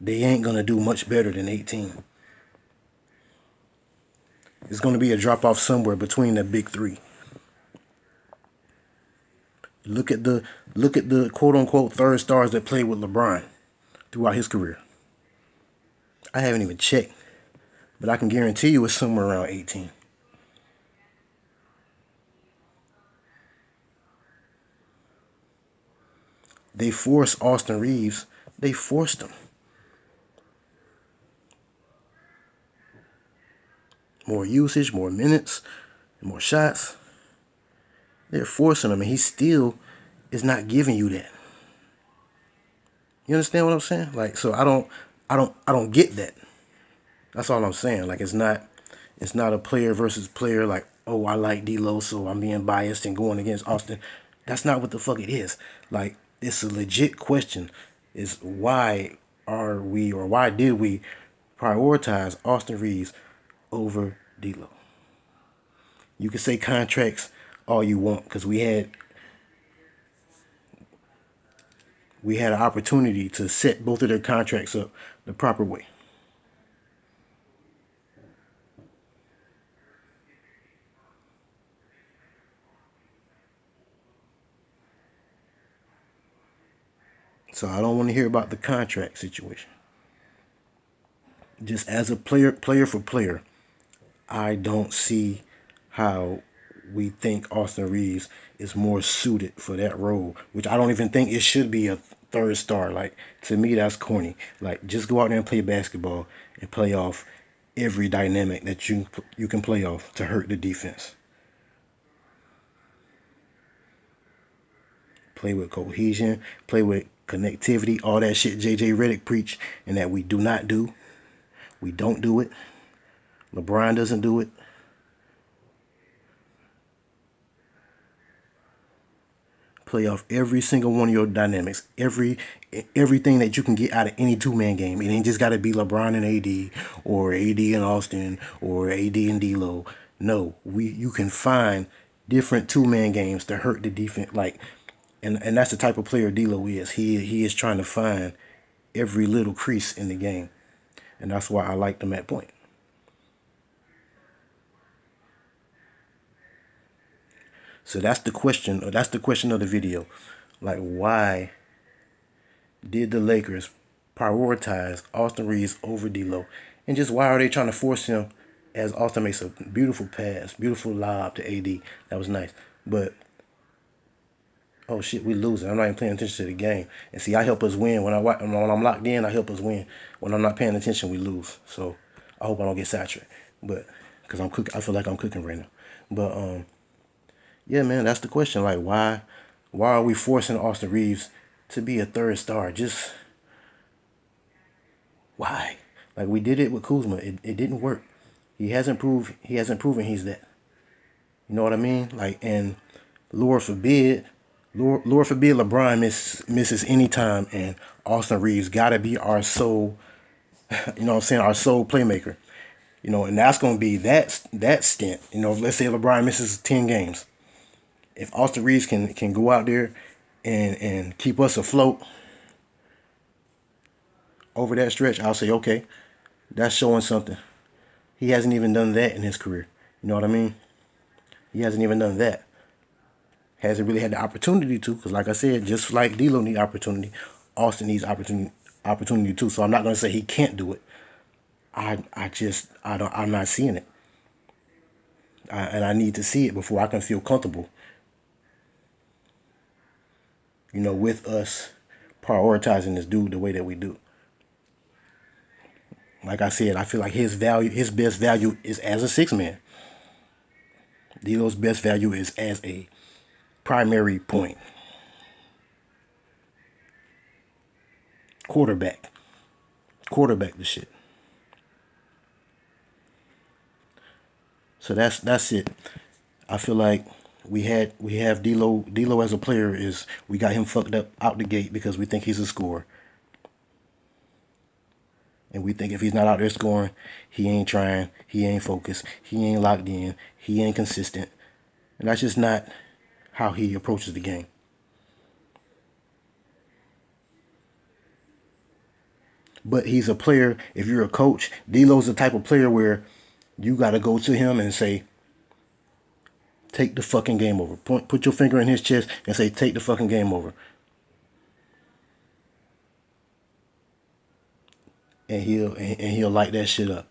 they ain't gonna do much better than 18. It's gonna be a drop off somewhere between the big three. Look at the quote unquote third stars that played with LeBron throughout his career. I haven't even checked, but I can guarantee you it's somewhere around 18. They forced Austin Reaves. They forced him. More usage, more minutes, more shots. They're forcing him, and he still is not giving you that. You understand what I'm saying? Like, so I don't get that. That's all I'm saying. Like, it's not a player versus player. Like, oh, I like D'Lo, so I'm being biased and going against Austin. That's not what the fuck it is. Like, it's a legit question. Is why did we prioritize Austin Reaves over D'Lo? You can say contracts all you want, because we had an opportunity to set both of their contracts up the proper way. So I don't want to hear about the contract situation. Just as a player for player, I don't see how we think Austin Reaves is more suited for that role, which I don't even think it should be a third star. Like, to me, that's corny. Like, just go out there and play basketball and play off every dynamic that you can play off to hurt the defense. Play with cohesion, play with connectivity, all that shit JJ Redick preach, and that we do not do. We don't do it. LeBron doesn't do it. Play off every single one of your dynamics, everything that you can get out of any two-man game. It ain't just got to be LeBron and AD, or AD and Austin, or AD and D'Lo. No, you can find different two-man games to hurt the defense. Like, and that's the type of player D'Lo is. He is trying to find every little crease in the game, and that's why I like him at point. So that's the question. That's the question of the video. Like, why did the Lakers prioritize Austin Reaves over D'Lo? And just why are they trying to force him, as Austin makes a beautiful pass, beautiful lob to AD. That was nice. But, oh shit, we losing. I'm not even paying attention to the game. And see, I help us win. When I'm locked in, I help us win. When I'm not paying attention, we lose. So I hope I don't get sidetracked. But, because I feel like I'm cooking right now. But, yeah, man, that's the question. Like, why are we forcing Austin Reaves to be a third star? Just why? Like, we did it with Kuzma. It didn't work. He hasn't proven he's that. You know what I mean? Like, and Lord forbid, Lord forbid LeBron misses any time, and Austin Reeves got to be our sole, you know what I'm saying, our sole playmaker. You know, and that's going to be that stint. You know, let's say LeBron misses 10 games. If Austin Reeves can go out there and keep us afloat over that stretch, I'll say, okay, that's showing something. He hasn't even done that in his career. You know what I mean? He hasn't even done that. Hasn't really had the opportunity to, because like I said, just like D'Lo need opportunity, Austin needs opportunity too. So I'm not gonna say he can't do it. I'm not seeing it. And I need to see it before I can feel comfortable, you know, with us prioritizing this dude the way that we do. Like I said, I feel like his best value is as a six man. D'Lo's best value is as a primary point. Quarterback. Quarterback the shit. So that's it. I feel like we have D'Lo as a player is we got him fucked up out the gate because we think he's a scorer. And we think if he's not out there scoring, he ain't trying, he ain't focused, he ain't locked in, he ain't consistent. And that's just not how he approaches the game. But he's a player, if you're a coach, D'Lo's the type of player where you got to go to him and say, take the fucking game over. Put your finger in his chest and say, take the fucking game over. And he'll light that shit up.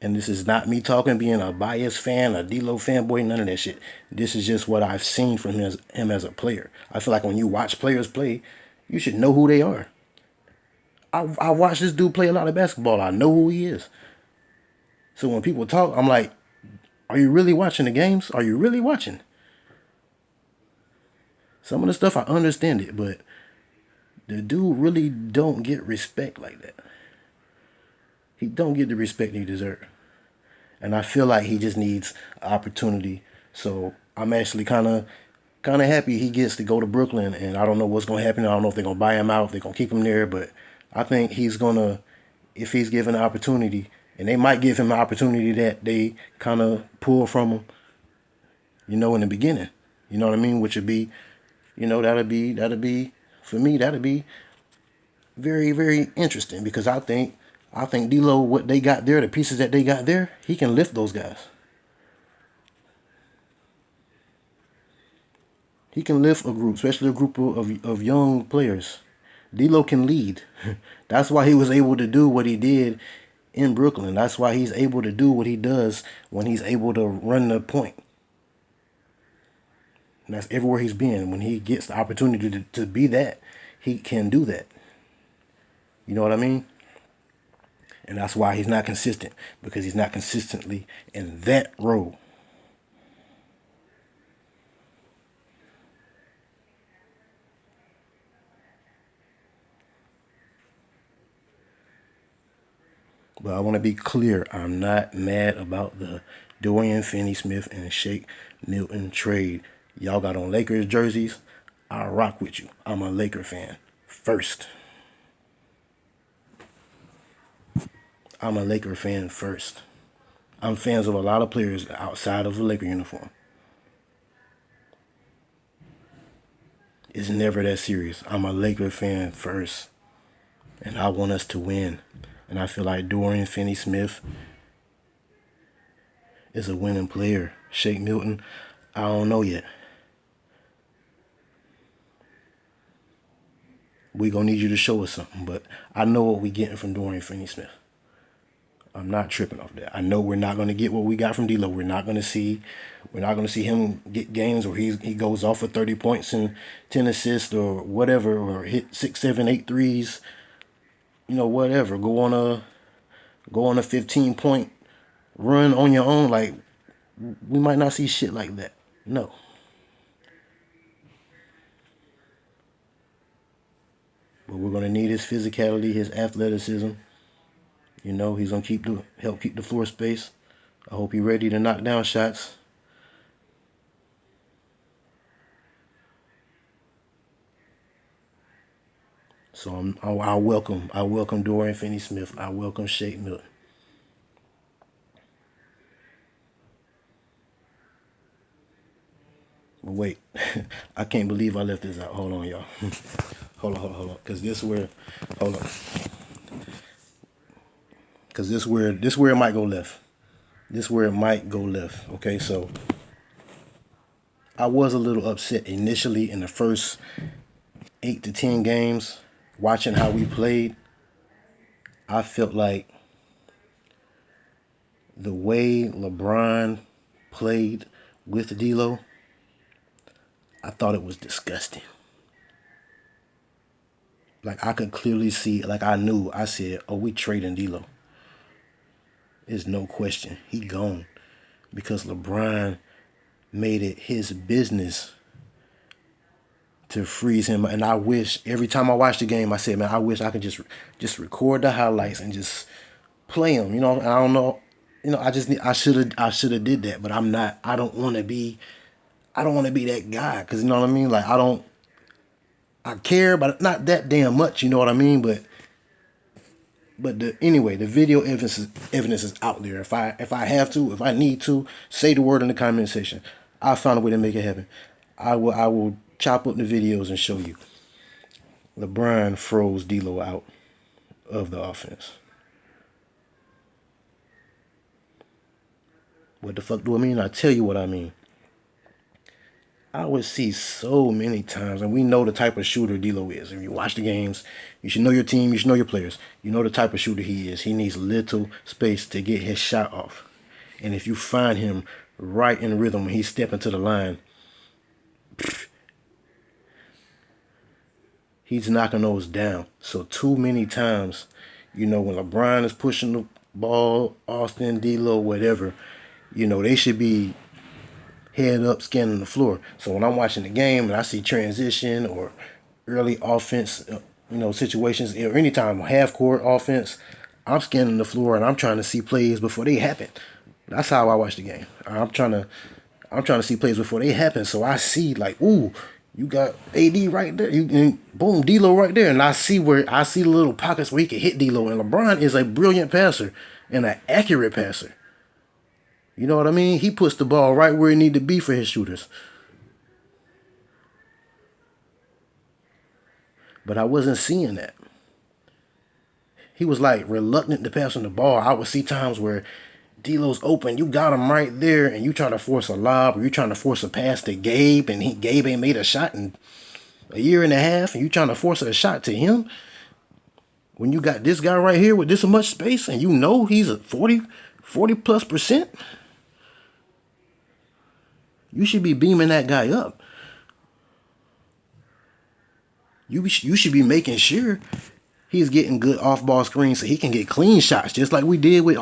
And this is not me talking being a biased fan, a D'Lo fanboy, none of that shit. This is just what I've seen from him as a player. I feel like when you watch players play, you should know who they are. I watch this dude play a lot of basketball. I know who he is. So when people talk, I'm like, are you really watching the games? Are you really watching? Some of the stuff I understand it, but the dude really don't get respect like that. He don't get the respect he deserves. And I feel like he just needs opportunity. So I'm actually kind of happy he gets to go to Brooklyn, and I don't know what's going to happen. I don't know if they're going to buy him out, if they're going to keep him there, but I think he's going to, if he's given an opportunity, and they might give him an opportunity that they kind of pull from him, you know, in the beginning. You know what I mean? Which would be, you know, that'd be, for me, that'd be very, very interesting because I think D'Lo, what they got there, the pieces that they got there, he can lift those guys. He can lift a group, especially a group of young players. D'Lo can lead. That's why he was able to do what he did in Brooklyn. That's why he's able to do what he does when he's able to run the point. And that's everywhere he's been. When he gets the opportunity to be that, he can do that. You know what I mean? And that's why he's not consistent, because he's not consistently in that role. But I want to be clear, I'm not mad about the Dorian Finney-Smith and Shake Milton trade. Y'all got on Lakers jerseys. I rock with you. I'm a Laker fan first. I'm a Laker fan first. I'm fans of a lot of players outside of the Laker uniform. It's never that serious. I'm a Laker fan first. And I want us to win. And I feel like Dorian Finney-Smith is a winning player. Shake Milton, I don't know yet. We gonna need you to show us something, but I know what we getting from Dorian Finney-Smith. I'm not tripping off that. I know we're not gonna get what we got from D'Lo. We're not gonna see him get games where he goes off for 30 points and 10 assists or whatever, or hit 6, 7, 8 threes. You know, whatever. Go on a 15-point run on your own. Like, we might not see shit like that. No. But we're gonna need his physicality, his athleticism. You know, he's gonna help keep the floor space. I hope he's ready to knock down shots. So I welcome Dorian Finney-Smith. I welcome Shake Milton. But wait, I can't believe I left this out. Hold on, y'all. hold on. Cause hold on. Cause this where it might go left. This where it might go left. Okay, so I was a little upset initially in the first 8 to 10 games, watching how we played. I felt like the way LeBron played with D'Lo, I thought it was disgusting. Like, I could clearly see, like, I said, oh, we trading D'Lo. There's no question. He gone. Because LeBron made it his business to freeze him. And I wish, every time I watched the game, I said, man, I wish I could just record the highlights and just play him. You know, I don't know. You know, I should have did that, but I'm not. I don't want to be that guy. Because, you know what I mean? Like, I care, but not that damn much, you know what I mean? But anyway, the video evidence is out there. If I have to, if I need to, say the word in the comment section. I'll find a way to make it happen. I will chop up the videos and show you. LeBron froze D'Lo out of the offense. What the fuck do I mean? I tell you what I mean. I would see so many times, and we know the type of shooter D'Lo is. If you watch the games, you should know your team, you should know your players. You know the type of shooter he is. He needs little space to get his shot off. And if you find him right in rhythm when he's stepping to the line, he's knocking those down. So too many times, you know, when LeBron is pushing the ball, Austin, D'Lo, whatever, you know, they should be head up, scanning the floor. So when I'm watching the game and I see transition or early offense, you know, situations, or anytime half court offense, I'm scanning the floor and I'm trying to see plays before they happen. That's how I watch the game. I'm trying to see plays before they happen. So I see like, ooh, you got AD right there, and boom, D'Lo right there, and I see the little pockets where he can hit D'Lo. And LeBron is a brilliant passer and an accurate passer. You know what I mean? He puts the ball right where it need to be for his shooters. But I wasn't seeing that. He was like reluctant to pass on the ball. I would see times where D'Lo's open, you got him right there, and you try to force a lob, or you trying to force a pass to Gabe, and Gabe ain't made a shot in a year and a half, and you trying to force a shot to him. When you got this guy right here with this much space, and you know he's a 40+%, you should be beaming that guy up. You should be making sure he's getting good off-ball screens so he can get clean shots, just like we did with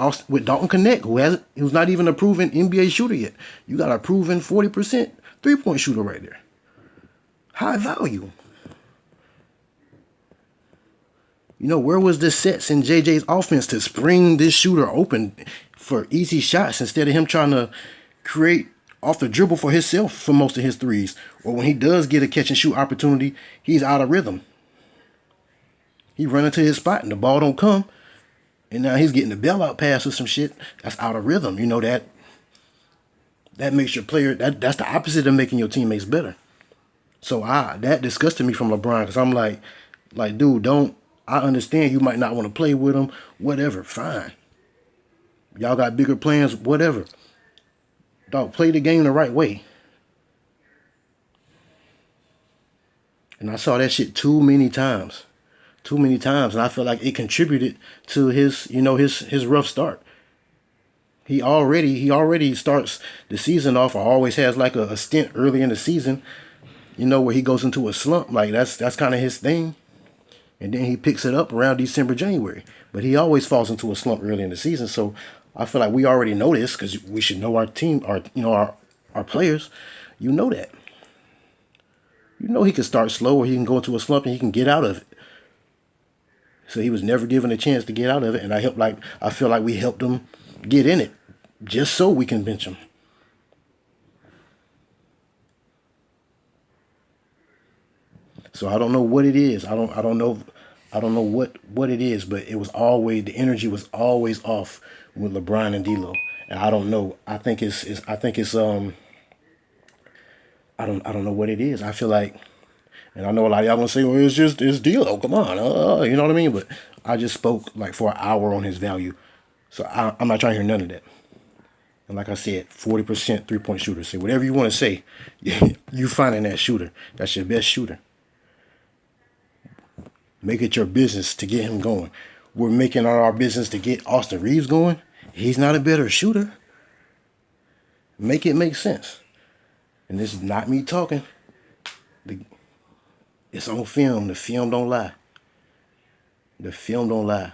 Dalton Knecht, who's not even a proven NBA shooter yet. You got a proven 40% three-point shooter right there. High value. You know, where was the sets in JJ's offense to spring this shooter open for easy shots instead of him trying to create off the dribble for himself for most of his threes? Or when he does get a catch and shoot opportunity, he's out of rhythm. He run into his spot and the ball don't come. And now he's getting the bailout pass or some shit. That's out of rhythm. You know, that makes your player, that's the opposite of making your teammates better. So that disgusted me from LeBron, because I'm like, dude, I understand you might not want to play with him. Whatever, fine. Y'all got bigger plans, whatever. Dog, play the game the right way. And I saw that shit too many times. And I feel like it contributed to his rough start. He already starts the season off, or always has like a stint early in the season, you know, where he goes into a slump. Like that's kind of his thing. And then he picks it up around December, January. But he always falls into a slump early in the season. So I feel like we already know this, because we should know our team, our players. You know that. You know he can start slow, or he can go into a slump and he can get out of it. So he was never given a chance to get out of it, and I feel like we helped him get in it, just so we can bench him. So I don't know what it is. I don't know what it is, but it was always, the energy was always off with LeBron and D'Lo, and I don't know. I think it's I don't know what it is. I feel like, and I know a lot of y'all gonna say, well, it's D'Lo. Come on, you know what I mean? But I just spoke like for an hour on his value, so I'm not trying to hear none of that. And like I said, 40% 3-point shooter. Say whatever you want to say. You finding that shooter. That's your best shooter. Make it your business to get him going. We're making it our business to get Austin Reeves going. He's not a better shooter. Make it make sense. And this is not me talking. It's on film. The film don't lie. The film don't lie.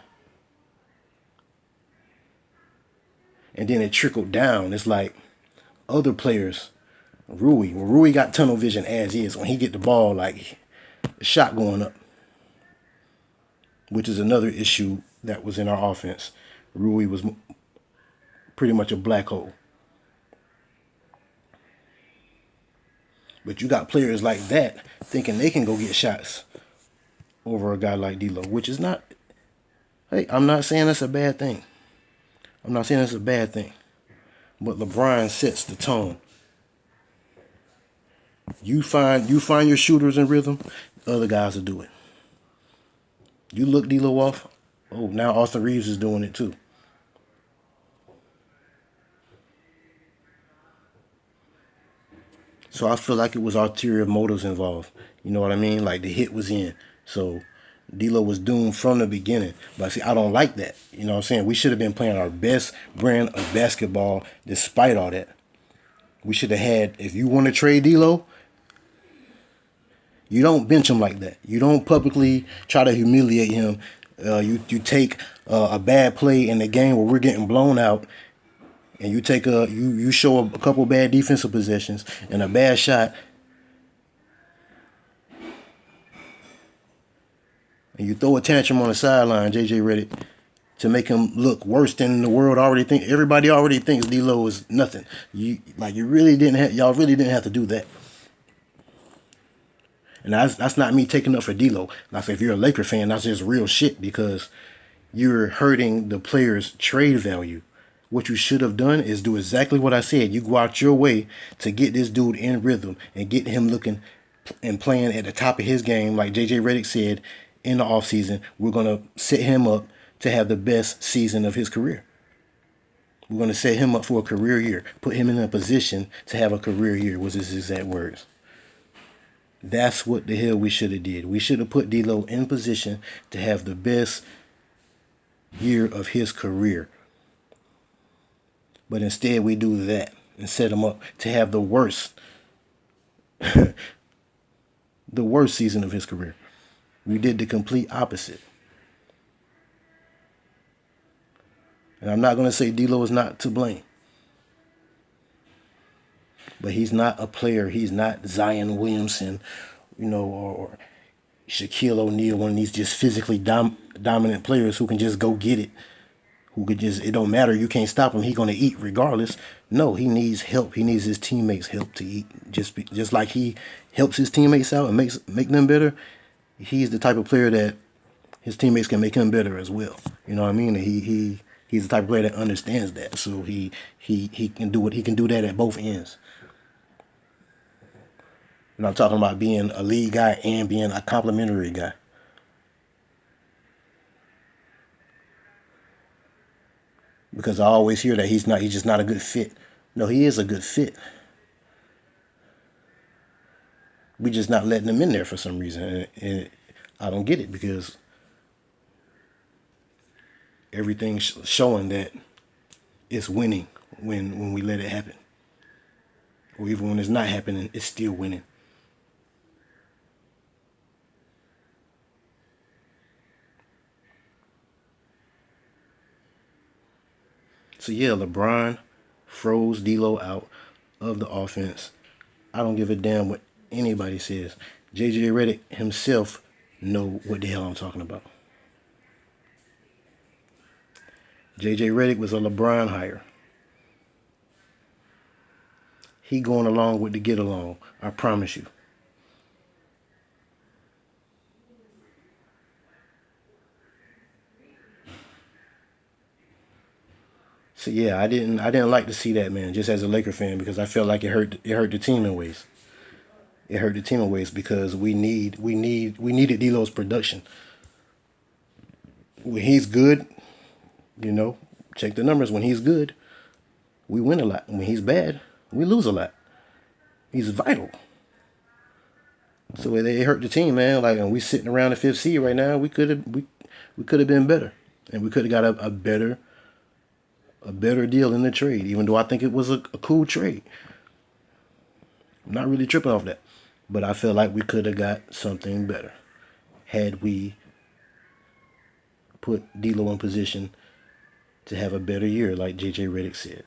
And then it trickled down. It's like other players, Rui got tunnel vision as is. When he get the ball, like the shot going up, which is another issue that was in our offense. Rui was pretty much a black hole. But you got players like that thinking they can go get shots over a guy like D'Lo, which is not. Hey, I'm not saying that's a bad thing. I'm not saying that's a bad thing. But LeBron sets the tone. You find your shooters in rhythm, other guys will do it. You look D'Lo off, oh, now Austin Reeves is doing it too. So I feel like it was ulterior motives involved. You know what I mean? Like the hit was in. So D'Lo was doomed from the beginning. But see, I don't like that. You know what I'm saying? We should have been playing our best brand of basketball despite all that. We should have had, if you want to trade D'Lo, you don't bench him like that. You don't publicly try to humiliate him. You take a bad play in the game where we're getting blown out, and you take you show a couple bad defensive possessions and a bad shot, and you throw a tantrum on the sideline, JJ Redick, to make him look worse than the world already think. Everybody already thinks D'Lo is nothing. Y'all really didn't have to do that. And that's not me taking up for D'Lo. Now, if you're a Laker fan, that's just real shit because you're hurting the player's trade value. What you should have done is do exactly what I said. You go out your way to get this dude in rhythm and get him looking and playing at the top of his game. Like JJ Redick said in the offseason, we're going to set him up to have the best season of his career. We're going to set him up for a career year. Put him in a position to have a career year, was his exact words. That's what the hell we should have did. We should have put D'Lo in position to have the best year of his career. But instead we do that and set him up to have the worst the worst season of his career. We did the complete opposite. And I'm not going to say D'Lo is not to blame. But he's not a player. He's not Zion Williamson, or Shaquille O'Neal, one of these just physically dominant players who can just go get it. It don't matter. You can't stop him. He's going to eat regardless. No, he needs help. He needs his teammates' help to eat. Just like he helps his teammates out and make them better, he's the type of player that his teammates can make him better as well. You know what I mean? He's the type of player that understands that. So he can do he can do that at both ends. And I'm talking about being a lead guy and being a complimentary guy. Because I always hear that he's just not a good fit. No, he is a good fit. We're just not letting him in there for some reason. And I don't get it because everything's showing that it's winning when we let it happen. Or even when it's not happening, it's still winning. So yeah, LeBron froze D'Lo out of the offense. I don't give a damn what anybody says. JJ Redick himself know what the hell I'm talking about. JJ Redick was a LeBron hire. He going along with the get along. I promise you. So yeah, I didn't like to see that, man, just as a Laker fan, because I felt like it hurt the team in ways. It hurt the team in ways because we needed D'Lo's production. When he's good, you know, check the numbers. When he's good, we win a lot. When he's bad, we lose a lot. He's vital. So it hurt the team, man. Like, and we sitting around the fifth seed right now. We could have been better, and we could have got a better deal in the trade. Even though I think it was a cool trade, I'm not really tripping off that, but I feel like we could have got something better had we put D'Lo in position to have a better year, like JJ Redick said.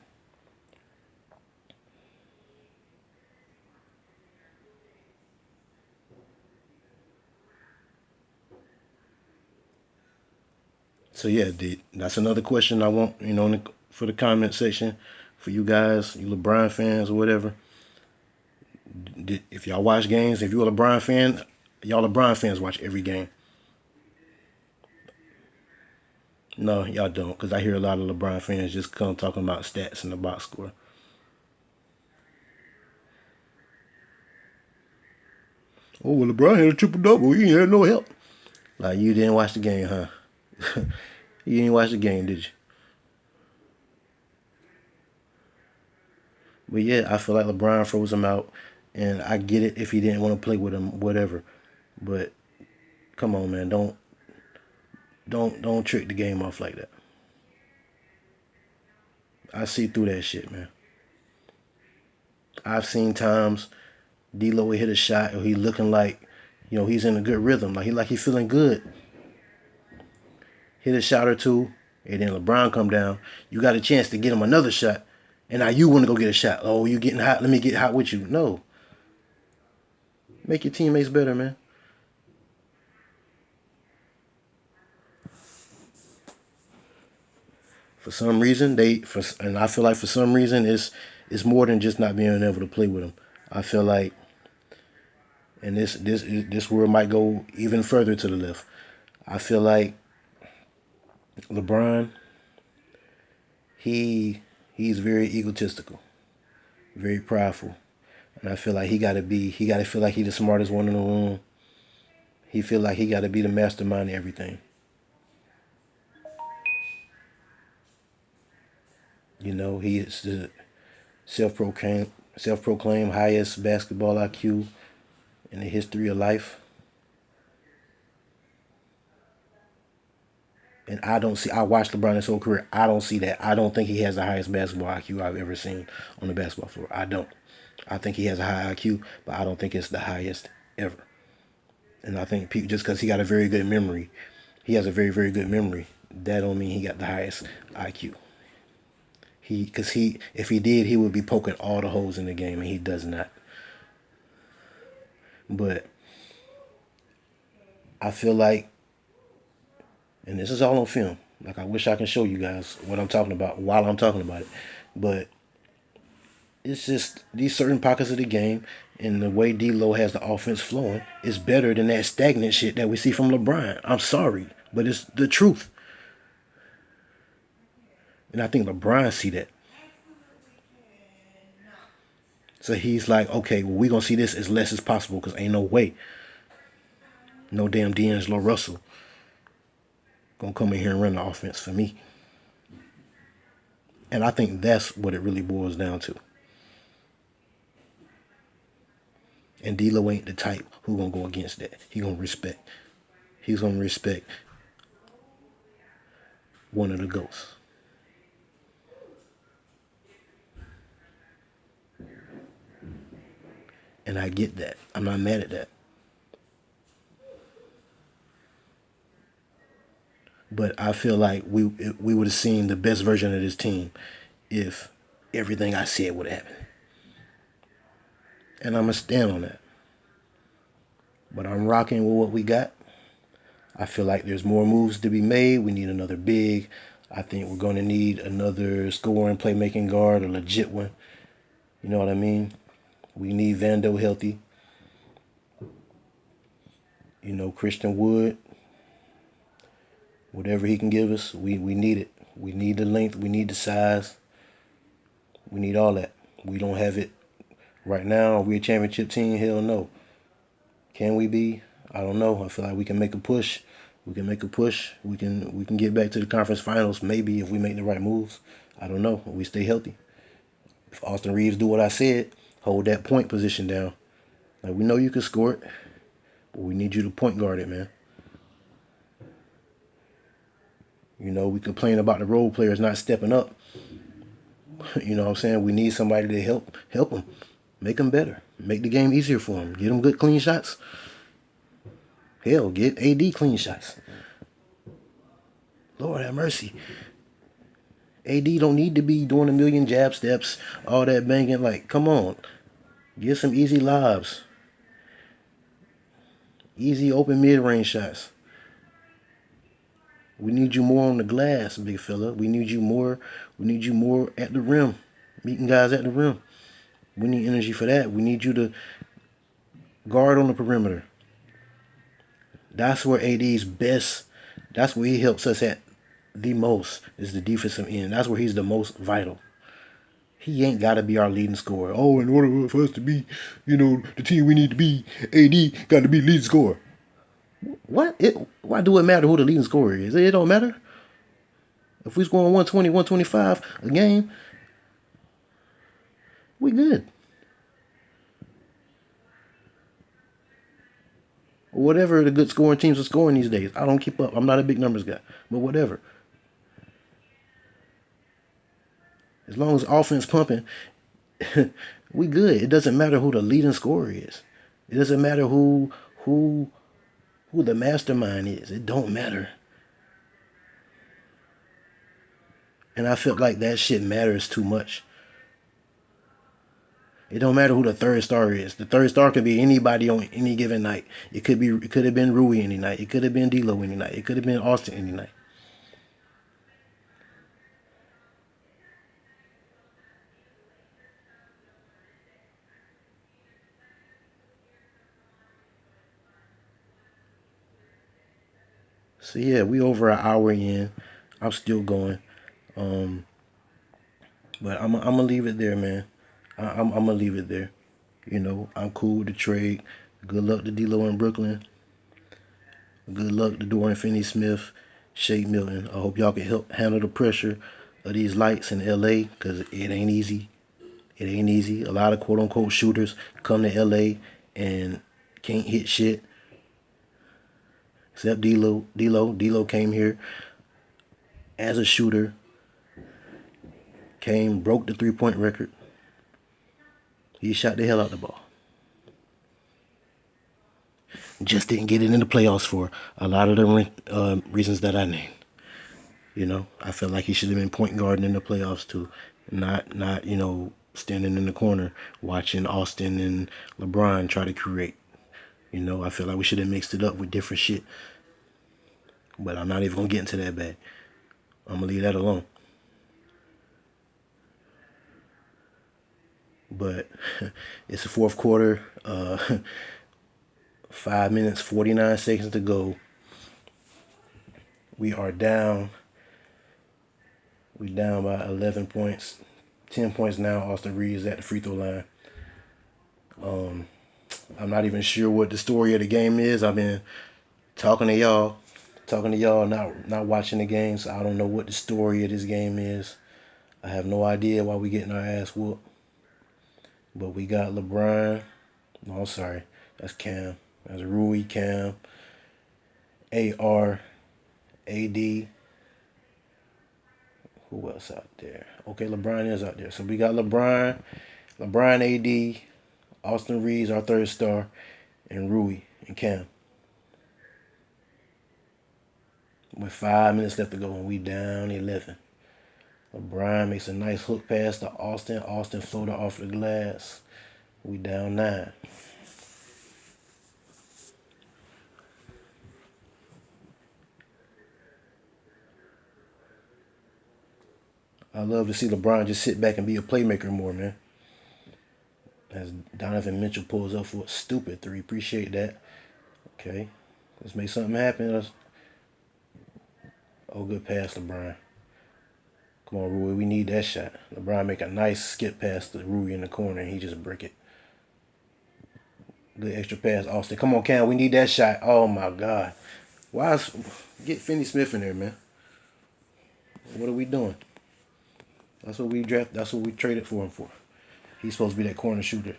So yeah, that's another question I want, for the comment section, for you guys, you LeBron fans or whatever. If y'all watch games, if you're a LeBron fan, y'all LeBron fans watch every game. No, y'all don't, because I hear a lot of LeBron fans just come talking about stats and the box score. Oh, well, LeBron had a triple double. He had no help. Like, you didn't watch the game, huh? You didn't watch the game, did you? But yeah, I feel like LeBron froze him out, and I get it if he didn't want to play with him, whatever. But come on, man, don't trick the game off like that. I see through that shit, man. I've seen times D'Lo will hit a shot, or he looking like, he's in a good rhythm, like he feeling good. Hit a shot or two, and then LeBron come down. You got a chance to get him another shot, and now you want to go get a shot. Oh, you getting hot? Let me get hot with you. No, make your teammates better, man. For some reason, and I feel like for some reason it's more than just not being able to play with him. I feel like, and this word might go even further to the left. I feel like LeBron, he's very egotistical, very prideful, and I feel like he got to feel like he's the smartest one in the room. He feel like he got to be the mastermind of everything. He is the self-proclaimed highest basketball IQ in the history of life. And I watched LeBron his whole career. I don't see that. I don't think he has the highest basketball IQ I've ever seen on the basketball floor. I don't. I think he has a high IQ, but I don't think it's the highest ever. And I think people, just because he got a very good memory, he has a very, very good memory, that don't mean he got the highest IQ. If he did, he would be poking all the holes in the game, and he does not. But I feel like, and this is all on film. Like, I wish I can show you guys what I'm talking about while I'm talking about it. But it's just these certain pockets of the game and the way D'Lo has the offense flowing is better than that stagnant shit that we see from LeBron. I'm sorry, but it's the truth. And I think LeBron see that. So he's like, okay, well, we're going to see this as less as possible because ain't no way. No damn D'Angelo Russell going to come in here and run the offense for me. And I think that's what it really boils down to. And D'Lo ain't the type who going to go against that. He's going to respect one of the GOATs. And I get that. I'm not mad at that. But I feel like we would have seen the best version of this team if everything I said would have happened. And I'm going to stand on that. But I'm rocking with what we got. I feel like there's more moves to be made. We need another big. I think we're going to need another scoring, playmaking guard, a legit one. You know what I mean? We need Vando healthy. You know, Christian Wood, whatever he can give us, we need it. We need the length. We need the size. We need all that. We don't have it right now. Are we a championship team? Hell no. Can we be? I don't know. I feel like we can make a push. We can make a push. We can get back to the conference finals maybe if we make the right moves. I don't know. We stay healthy. If Austin Reeves do what I said, hold that point position down. Like, we know you can score it, but we need you to point guard it, man. You know, we complain about the role players not stepping up. You know what I'm saying? We need somebody to help them, make them better, make the game easier for them, get them good clean shots. Hell, get AD clean shots. Lord have mercy. AD don't need to be doing a million jab steps, all that banging. Like, come on. Get some easy lobs. Easy open mid-range shots. We need you more on the glass, big fella. We need you more at the rim. Meeting guys at the rim. We need energy for that. We need you to guard on the perimeter. That's where AD's best. That's where he helps us at the most, is the defensive end. That's where he's the most vital. He ain't got to be our leading scorer. Oh, in order for us to be, the team we need to be, AD got to be leading scorer. What? Why do it matter who the leading scorer is? It don't matter. If we scoring 120, 125 a game, we good. Or whatever the good scoring teams are scoring these days. I don't keep up. I'm not a big numbers guy. But whatever. As long as offense pumping, we good. It doesn't matter who the leading scorer is. It doesn't matter who the mastermind is. It don't matter. And I felt like that shit matters too much. It don't matter who the third star is. The third star could be anybody on any given night. It could have been Rui any night. It could have been D'Lo any night. It could have been Austin any night. So yeah, we over an hour in. I'm still going. But I'm gonna leave it there, man. I'm gonna leave it there. I'm cool with the trade. Good luck to D'Lo in Brooklyn. Good luck to Dorian Finney-Smith, Shake Milton. I hope y'all can help handle the pressure of these lights in LA, because it ain't easy. It ain't easy. A lot of quote-unquote shooters come to LA and can't hit shit. Except D'Lo. D'Lo came here as a shooter. Broke the three-point record. He shot the hell out the ball. Just didn't get it in the playoffs for a lot of the reasons that I named. I felt like he should have been point guarding in the playoffs too. Not standing in the corner watching Austin and LeBron try to create. I feel like we should have mixed it up with different shit. But I'm not even going to get into that bag. I'm going to leave that alone. But it's the fourth quarter. 5 minutes, 49 seconds to go. We are down. We're down by 11 points. 10 points now. Austin Reeves at the free throw line. I'm not even sure what the story of the game is. I've been talking to y'all, not watching the game, so I don't know what the story of this game is. I have no idea why we getting our ass whooped. But we got LeBron. No, sorry. That's Cam. That's Rui, Cam, AR, AD. Who else out there? Okay, LeBron is out there. So we got LeBron, AD, Austin Reeves, our third star, and Rui and Cam. With 5 minutes left to go, and we down 11. LeBron makes a nice hook pass to Austin. Austin floated off the glass. We down 9. I love to see LeBron just sit back and be a playmaker more, man. As Donovan Mitchell pulls up for a stupid three. Appreciate that. Okay. Let's make something happen. Oh, good pass, LeBron. Come on, Rui. We need that shot. LeBron make a nice skip pass to Rui in the corner, and he just brick it. Good extra pass, Austin. Come on, Cam. We need that shot. Oh, my God. Get Finney Smith in there, man. What are we doing? That's what we draft. That's what we traded for him for. He's supposed to be that corner shooter.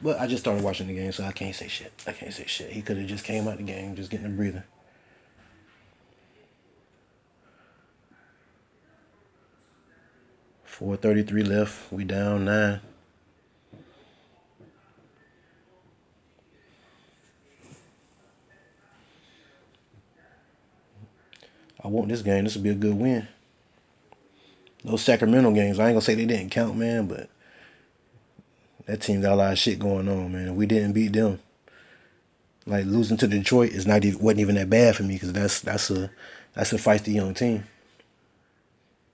But I just started watching the game, so I can't say shit. He could have just came out the game, just getting a breather. 4:33 left. We down 9. I want this game. This will be a good win. Those Sacramento games, I ain't gonna say they didn't count, man, but that team got a lot of shit going on, man. If we didn't beat them, like losing to Detroit wasn't even that bad for me because that's a feisty young team.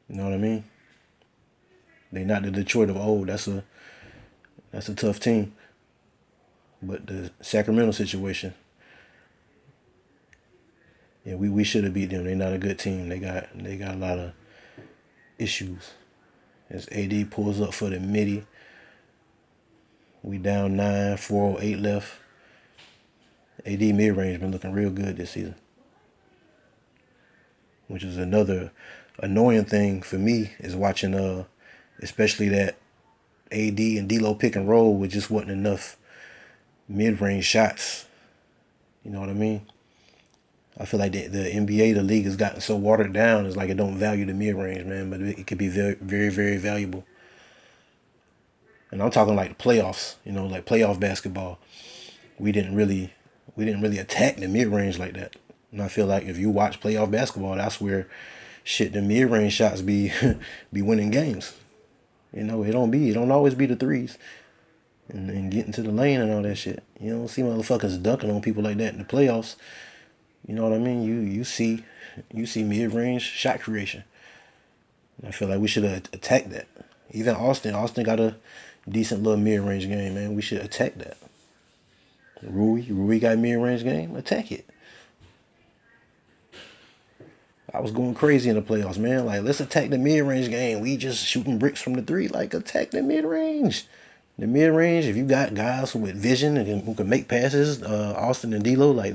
You know what I mean? They not the Detroit of old. That's a tough team. But the Sacramento situation, yeah, we should have beat them. They're not a good team. They got a lot of issues. As AD pulls up for the midi, we down 9, 4:08 left. AD mid-range been looking real good this season, which is another annoying thing for me is watching especially that AD and D'Lo pick and roll with just wasn't enough mid-range shots. You know what I mean? I feel like the NBA, the league has gotten so watered down. It's like it don't value the mid-range, man, but it could be very, very, very valuable. And I'm talking like the playoffs, like playoff basketball. We didn't really attack the mid-range like that. And I feel like if you watch playoff basketball, that's where the mid-range shots be be winning games. It don't always be the threes and getting to the lane and all that shit. You don't see motherfuckers dunking on people like that in the playoffs. You know what I mean? You see mid-range shot creation. And I feel like we should have attacked that. Even Austin got a decent little mid-range game, man. We should attack that. Rui got mid-range game. Attack it. I was going crazy in the playoffs, man. Like, let's attack the mid-range game. We just shooting bricks from the three. Like, attack the mid-range. The mid-range, if you got guys with vision and who can make passes, Austin and D'Lo, like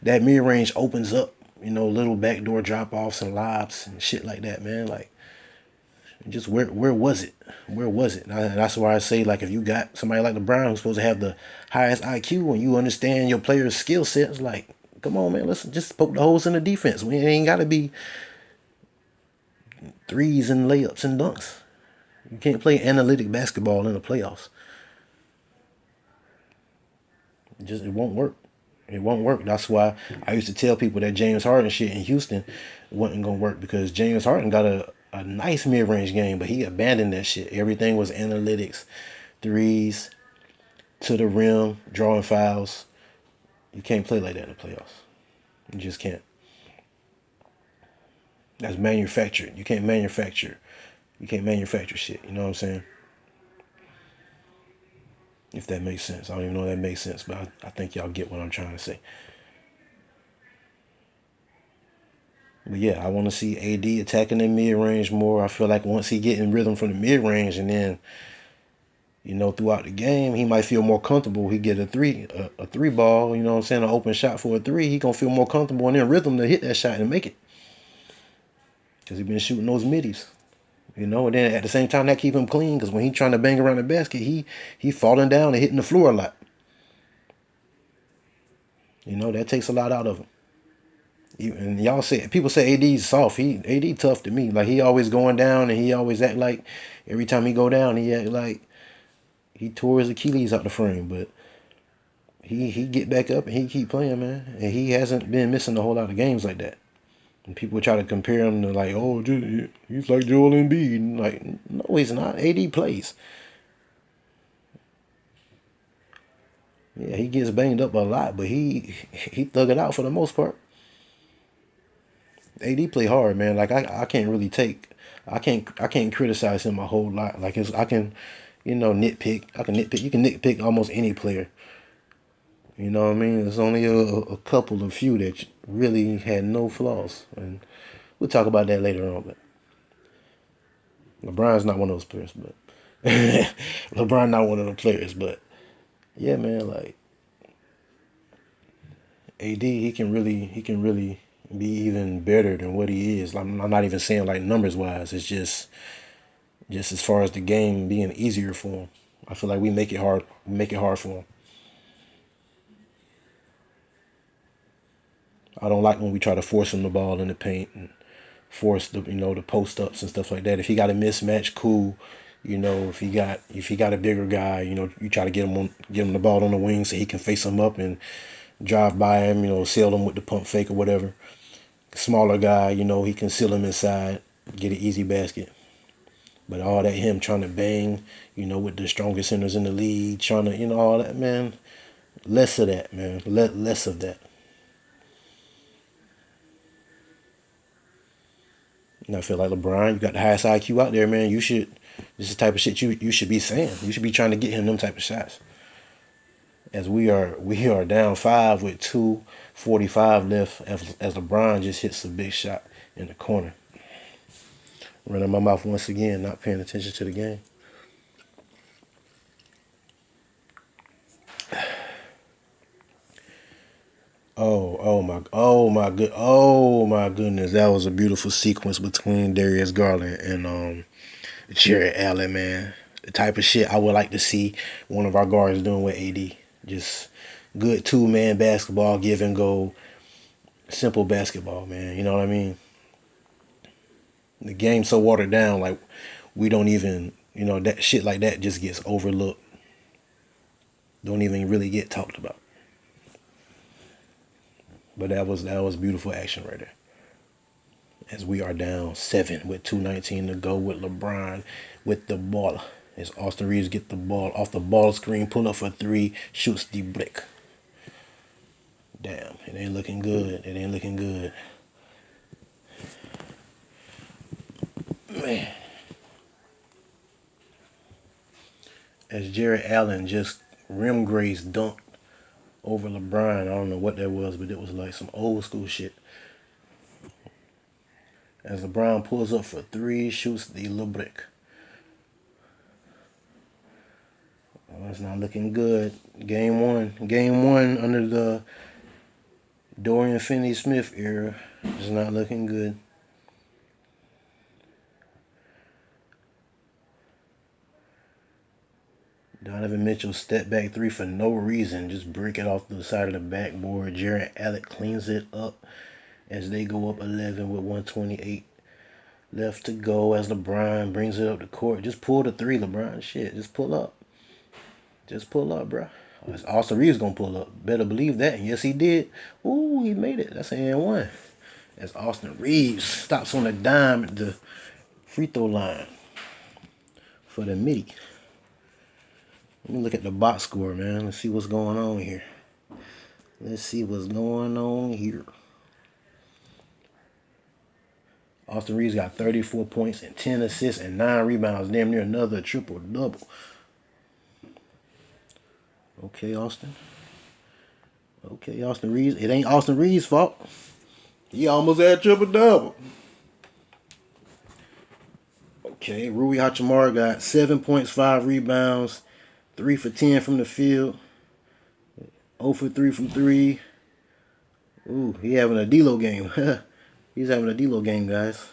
that mid-range opens up, little backdoor drop-offs and lobs and shit like that, man. Like, just where was it? Where was it? And that's why I say, like, if you got somebody like LeBron who's supposed to have the highest IQ and you understand your player's skill sets, like, come on, man, let's just poke the holes in the defense. We ain't got to be threes and layups and dunks. You can't play analytic basketball in the playoffs. It won't work. It won't work. That's why I used to tell people that James Harden shit in Houston wasn't going to work because James Harden got a nice mid-range game, but he abandoned that shit. Everything was analytics, threes, to the rim, drawing fouls. You can't play like that in the playoffs. You just can't. That's manufactured. You can't manufacture shit. You know what I'm saying? If that makes sense. I don't even know if that makes sense, but I think y'all get what I'm trying to say. But yeah, I want to see AD attacking the mid-range more. I feel like once he get in rhythm from the mid-range and then, throughout the game, he might feel more comfortable. He get a three ball, you know what I'm saying, an open shot for a three. He going to feel more comfortable and in rhythm to hit that shot and make it. Because he been shooting those middies. And then at the same time, that keep him clean because when he trying to bang around the basket, he falling down and hitting the floor a lot. That takes a lot out of him. And people say AD's soft. AD tough to me. Like, he always going down and he always act like every time he go down, he act like he tore his Achilles out the frame. But he get back up and he keep playing, man. And he hasn't been missing a whole lot of games like that. And people try to compare him to like, oh, he's like Joel Embiid. And like, no, he's not. AD plays. Yeah, he gets banged up a lot, but he thug it out for the most part. AD play hard, man. Like I can't really I can't criticize him a whole lot. Like I can, nitpick. I can nitpick. You can nitpick almost any player. You know what I mean? There's only a couple, a few that really had no flaws, and we'll talk about that later on. But LeBron's not one of those players. But LeBron not one of those players. But yeah, man, like AD, he can really be even better than what he is. I'm not even saying like numbers wise. It's just as far as the game being easier for him. I feel like we make it hard. We make it hard for him. I don't like when we try to force him the ball in the paint and force the post ups and stuff like that. If he got a mismatch, cool. If he got a bigger guy, you try to get him the ball on the wing so he can face him up and drive by him, seal him with the pump fake or whatever. Smaller guy, he can seal him inside, get an easy basket. But all that him trying to bang, with the strongest centers in the league, trying to, all that, man. Less of that, man. Less of that. And I feel like LeBron, you got the highest IQ out there, man. This is the type of shit you should be saying. You should be trying to get him them type of shots. As we are down 5 with 2:45 left as LeBron just hits a big shot in the corner. Running my mouth once again, not paying attention to the game. Oh my goodness, that was a beautiful sequence between Darius Garland and Jarrett Allen, man. The type of shit I would like to see one of our guards doing with AD. Just good 2-man basketball, give and go, simple basketball, man. You know what I mean? The game's so watered down, like we don't even, that shit like that just gets overlooked. Don't even really get talked about. But that was beautiful action right there. As we are down 7 with 2:19 to go with LeBron with the ball. As Austin Reeves get the ball off the ball screen, pull up for 3, shoots the brick. Damn, it ain't looking good. It ain't looking good. Man. As Jarrett Allen just rim grace dunked over LeBron. I don't know what that was, but it was like some old school shit. As LeBron pulls up for 3, shoots the little brick. Well, it's not looking good. Game one under the Dorian Finney-Smith era is not looking good. Donovan Mitchell step back 3 for no reason. Just break it off the side of the backboard. Jarrett Allen cleans it up as they go up 11 with 1:28 left to go. As LeBron brings it up the court. Just pull the 3, LeBron. Shit, just pull up. Just pull up, bro. Austin Reeves gonna pull up. Better believe that. And yes, he did. Ooh, he made it. That's an N1. As Austin Reeves stops on a dime at the free throw line for the midi. Let me look at the box score, man. Let's see what's going on here. Let's see what's going on here. Austin Reeves got 34 points and 10 assists and 9 rebounds. Damn near another triple-double. Okay, Austin. Okay, Austin Reeves. It ain't Austin Reeves' fault. He almost had triple-double. Okay, Rui Hachimura got 7 points, 5 rebounds, 3 for 10 from the field, 0 for 3 from 3. Ooh, he having a D-Lo game. He's having a D-Lo game, guys.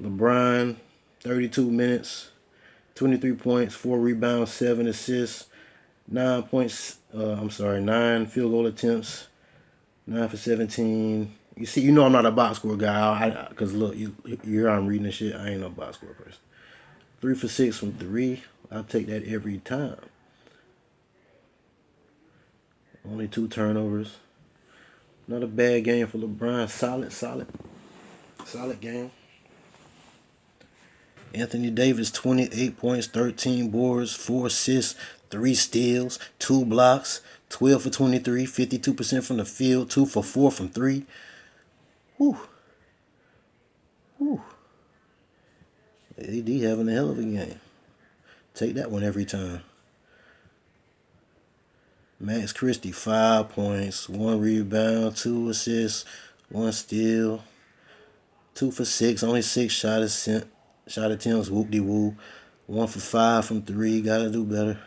LeBron, 32 minutes, 23 points, 4 rebounds, 7 assists, 9 field goal attempts, 9 for 17. You see, I'm not a box score guy. Because look, you hear I'm reading this shit. I ain't no box score person. 3 for 6 from 3. I'll take that every time. Only 2 turnovers. Not a bad game for LeBron. Solid game. Anthony Davis, 28 points, 13 boards, 4 assists, 3 steals, 2 blocks, 12 for 23, 52% from the field, 2 for 4 from 3. Whew. Whew. AD having a hell of a game. Take that one every time. Max Christie, 5 points, 1 rebound, 2 assists, 1 steal, 2 for 6, only 6 shot attempts, whoop-de-woo. 1 for 5 from 3, gotta do better.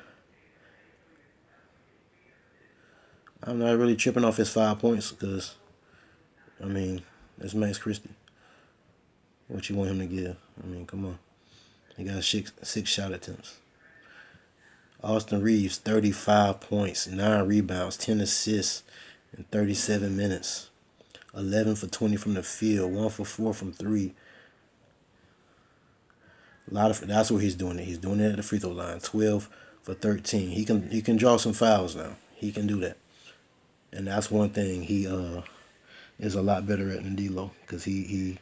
I'm not really tripping off his 5 points because, I mean, that's Max Christie. What you want him to give? I mean, come on. He got 6 shot attempts. Austin Reeves, 35 points, 9 rebounds, 10 assists in 37 minutes. 11 for 20 from the field, 1 for 4 from 3. That's where he's doing it. He's doing it at the free throw line. 12 for 13. He can draw some fouls now. He can do that. And that's one thing he is a lot better at than D'Lo, because he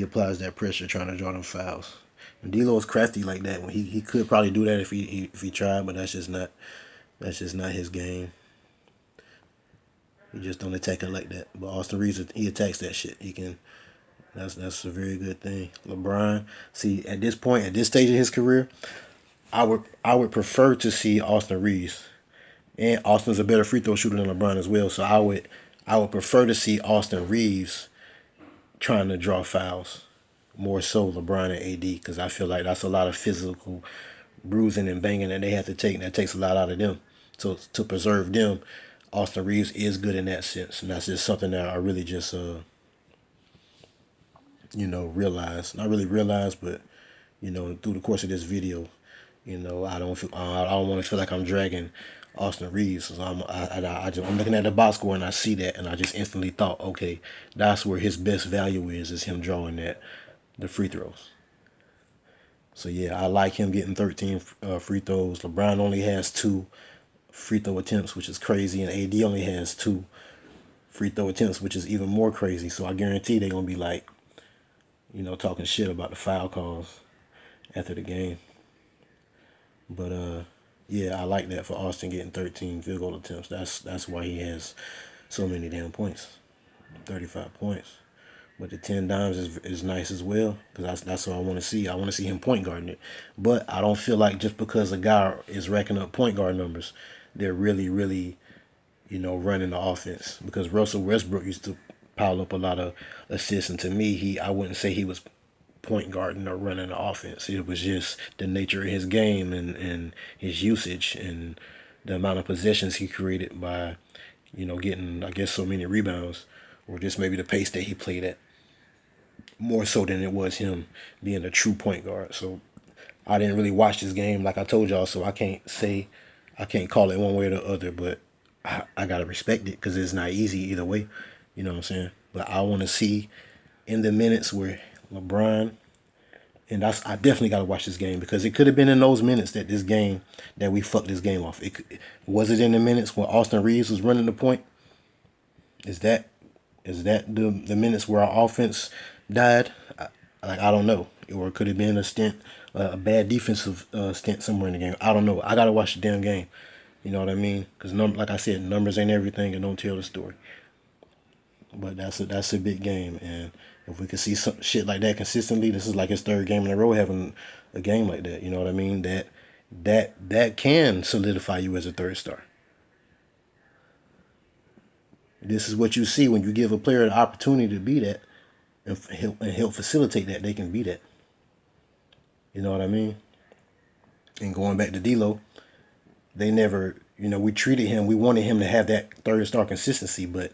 applies that pressure trying to draw them fouls. And D'Lo is crafty like that. When he could probably do that if he tried, but that's just not his game. He just don't attack it like that. But Austin Reeves, he attacks that shit. He can. That's a very good thing. LeBron, see, at this point, at this stage of his career, I would prefer to see Austin Reeves. And Austin's a better free throw shooter than LeBron as well. So I would prefer to see Austin Reeves trying to draw fouls more so LeBron and AD, because I feel like that's a lot of physical bruising and banging that they have to take, and that takes a lot out of them. So to preserve them, Austin Reeves is good in that sense, and that's just something that I really just realized. Not really realized, but through the course of this video, I don't want to feel like I'm dragging Austin Reeves. So I'm looking at the box score and I see that, and I just instantly thought, okay, that's where his best value is him drawing the free throws. So yeah, I like him getting 13 free throws. LeBron only has 2 free throw attempts, which is crazy, and AD only has 2 free throw attempts, which is even more crazy. So I guarantee they're gonna be like, talking shit about the foul calls after the game. But yeah, I like that for Austin getting 13 field goal attempts. That's why he has so many damn points, 35 points. But the 10 dimes is nice as well, because that's what I want to see. I want to see him point guarding it. But I don't feel like just because a guy is racking up point guard numbers, they're really, really, running the offense. Because Russell Westbrook used to pile up a lot of assists, and to me, I wouldn't say he was point guarding or running the offense. It was just the nature of his game and his usage and the amount of possessions he created by, getting, I guess, so many rebounds, or just maybe the pace that he played at, more so than it was him being a true point guard. So I didn't really watch this game, like I told y'all, so I can't call it one way or the other, but I gotta respect it, because it's not easy either way. You know what I'm saying? But I want to see in the minutes where LeBron, and I definitely got to watch this game, because it could have been in those minutes that we fucked this game off. Was it in the minutes when Austin Reeves was running the point? Is that the minutes where our offense died? I don't know. Or it could have been a bad defensive stint somewhere in the game. I don't know. I got to watch the damn game. You know what I mean? Because like I said, numbers ain't everything, and don't tell the story. But that's a big game, and if we could see some shit like that consistently, this is like his 3rd game in a row having a game like that. You know what I mean? That can solidify you as a 3rd star. This is what you see when you give a player the opportunity to be that, and help facilitate that. They can be that. You know what I mean? And going back to D'Lo, they never, we treated him. We wanted him to have that 3rd star consistency, but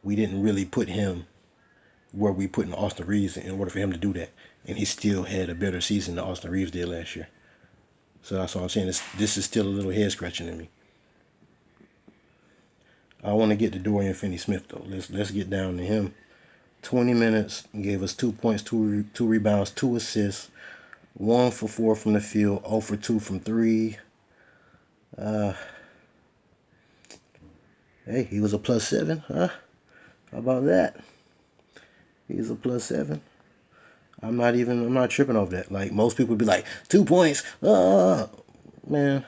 we didn't really put him where we put in Austin Reeves in order for him to do that. And he still had a better season than Austin Reeves did last year. So that's what I'm saying. This is still a little head scratching to me. I want to get to Dorian Finney-Smith though. Let's get down to him. 20 minutes, gave us 2 points, 2 rebounds, 2 assists, 1 for 4 from the field, 0 for 2 from 3. Hey, he was a +7, huh? How about that? He's a +7. I'm not tripping off that. Like, most people would be like, 2 points. Man.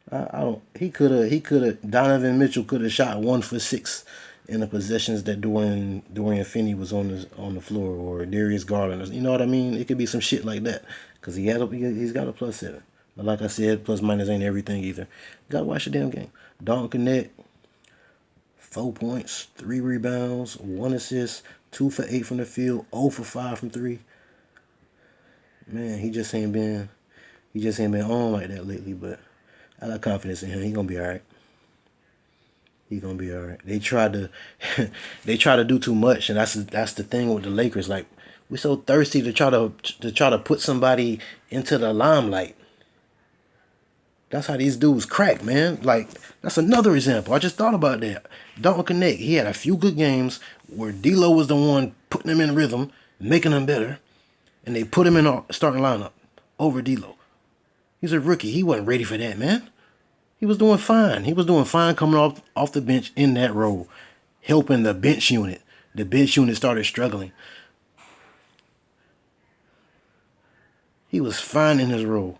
I don't. He could have. Donovan Mitchell could have shot 1 for 6 in the possessions that Dorian Finney was on the floor, or Darius Garland. You know what I mean? It could be some shit like that because he's got a +7. But like I said, plus minus ain't everything either. Gotta watch the damn game. Dalton Connect, 4 points, 3 rebounds, 1 assist, 2 for 8 from the field, 0 for 5 from 3. Man, he just ain't been on like that lately. But I got confidence in him. He gonna be all right. He gonna be all right. They try to do too much, and that's the thing with the Lakers. Like, we're so thirsty to try to put somebody into the limelight. That's how these dudes crack, man. Like, that's another example. I just thought about that. Dalton Connect, he had a few good games where D'Lo was the one putting him in rhythm, making him better, and they put him in a starting lineup over D'Lo. He's a rookie. He wasn't ready for that, man. He was doing fine. He was doing fine coming off the bench in that role, helping the bench unit. The bench unit started struggling. He was fine in his role.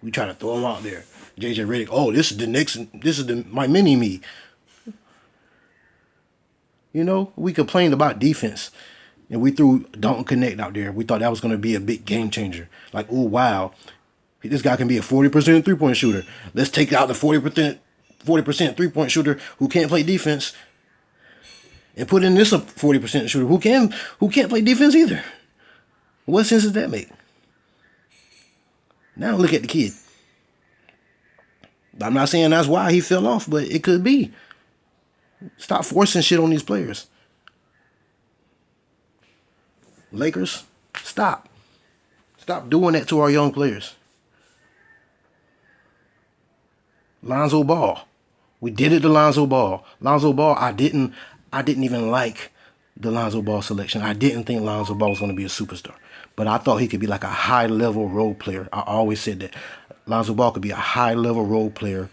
We try to throw him out there. JJ Redick, oh, this is my mini me. You know, we complained about defense, and we threw Dalton Connect out there. We thought that was going to be a big game changer. Like, oh, wow, this guy can be a 40% three-point shooter. Let's take out the 40% three-point shooter who can't play defense and put in this a 40% shooter who can't play defense either. What sense does that make? Now look at the kid. I'm not saying that's why he fell off, but it could be. Stop forcing shit on these players. Lakers, stop. Stop doing that to our young players. Lonzo Ball. We did it to Lonzo Ball. Lonzo Ball, I didn't even like the Lonzo Ball selection. I didn't think Lonzo Ball was going to be a superstar. But I thought he could be like a high-level role player. I always said that Lonzo Ball could be a high-level role player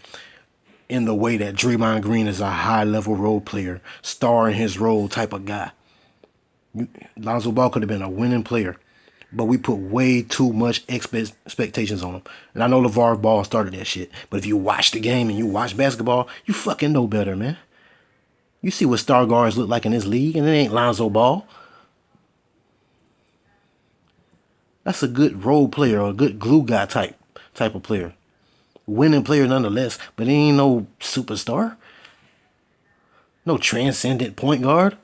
in the way that Draymond Green is a high-level role player, star in his role type of guy. Lonzo Ball could have been a winning player, but we put way too much expectations on him. And I know LeVar Ball started that shit, but if you watch the game and you watch basketball, you fucking know better, man. You see what star guards look like in this league, and it ain't Lonzo Ball. That's a good role player or a good glue guy type of player. Winning player nonetheless, but he ain't no superstar. No transcendent point guard.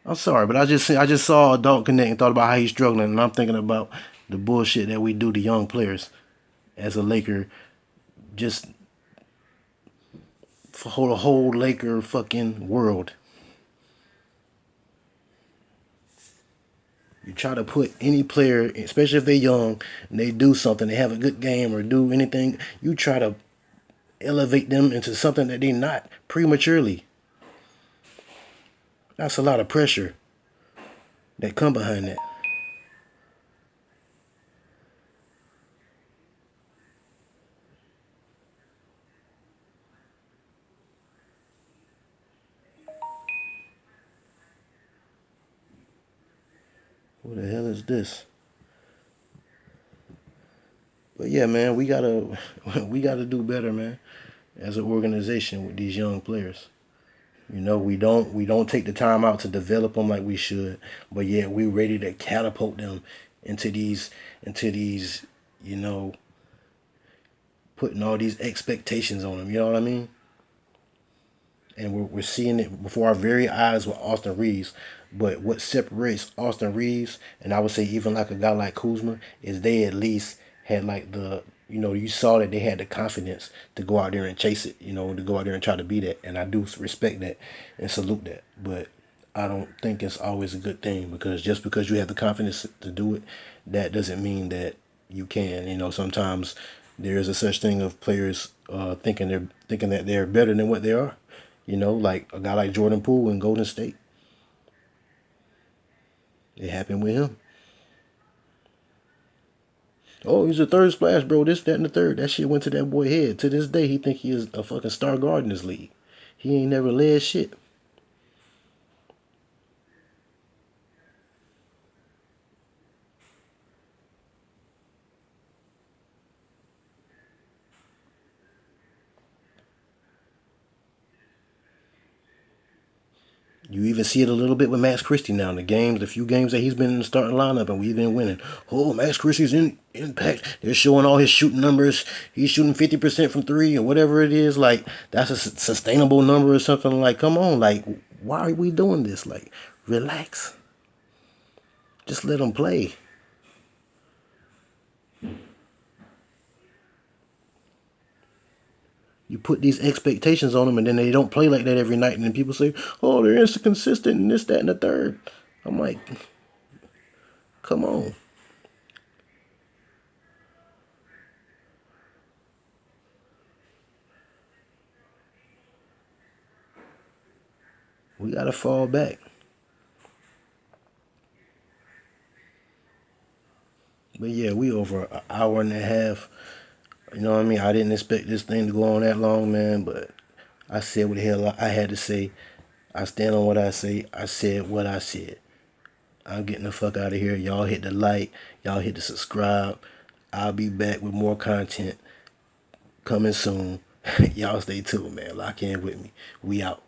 I'm sorry, but I just saw Dalton Connect and thought about how he's struggling, and I'm thinking about the bullshit that we do to young players as a Laker, just for the whole Laker fucking world. You try to put any player, especially if they're young, and they do something, they have a good game or do anything, you try to elevate them into something that they're not prematurely. That's a lot of pressure that come behind that. What the hell is this? But yeah, man, we gotta do better, man, as an organization with these young players. You know, we don't take the time out to develop them like we should, but yet we ready to catapult them into these, you know, putting all these expectations on them. You know what I mean? And we're seeing it before our very eyes with Austin Reeves. But what separates Austin Reeves and I would say even like a guy like Kuzma is they at least had like you saw that they had the confidence to go out there and chase it, to go out there and try to be that. And I do respect that and salute that. But I don't think it's always a good thing because just because you have the confidence to do it, that doesn't mean that you can. Sometimes there is a such thing of players thinking that they're better than what they are. Like a guy like Jordan Poole in Golden State. It happened with him. Oh, he's a third splash, bro. This, that, and the third. That shit went to that boy head. To this day, he think he is a fucking star guard in this league. He ain't never led shit. You even see it a little bit with Max Christie now. In the few games that he's been in the starting lineup and we've been winning. Oh, Max Christie's in impact. They're showing all his shooting numbers. He's shooting 50% from three or whatever it is. Like, that's a sustainable number or something. Like, come on. Like, why are we doing this? Like, relax. Just let him play. You put these expectations on them and then they don't play like that every night. And then people say, oh, they're inconsistent and this, that, and the third. I'm like, come on. We got to fall back. But yeah, we over an hour and a half. You know what I mean? I didn't expect this thing to go on that long, man. But I said what the hell I had to say. I stand on what I say. I said what I said. I'm getting the fuck out of here. Y'all hit the like. Y'all hit the subscribe. I'll be back with more content coming soon. Y'all stay tuned, man. Lock in with me. We out.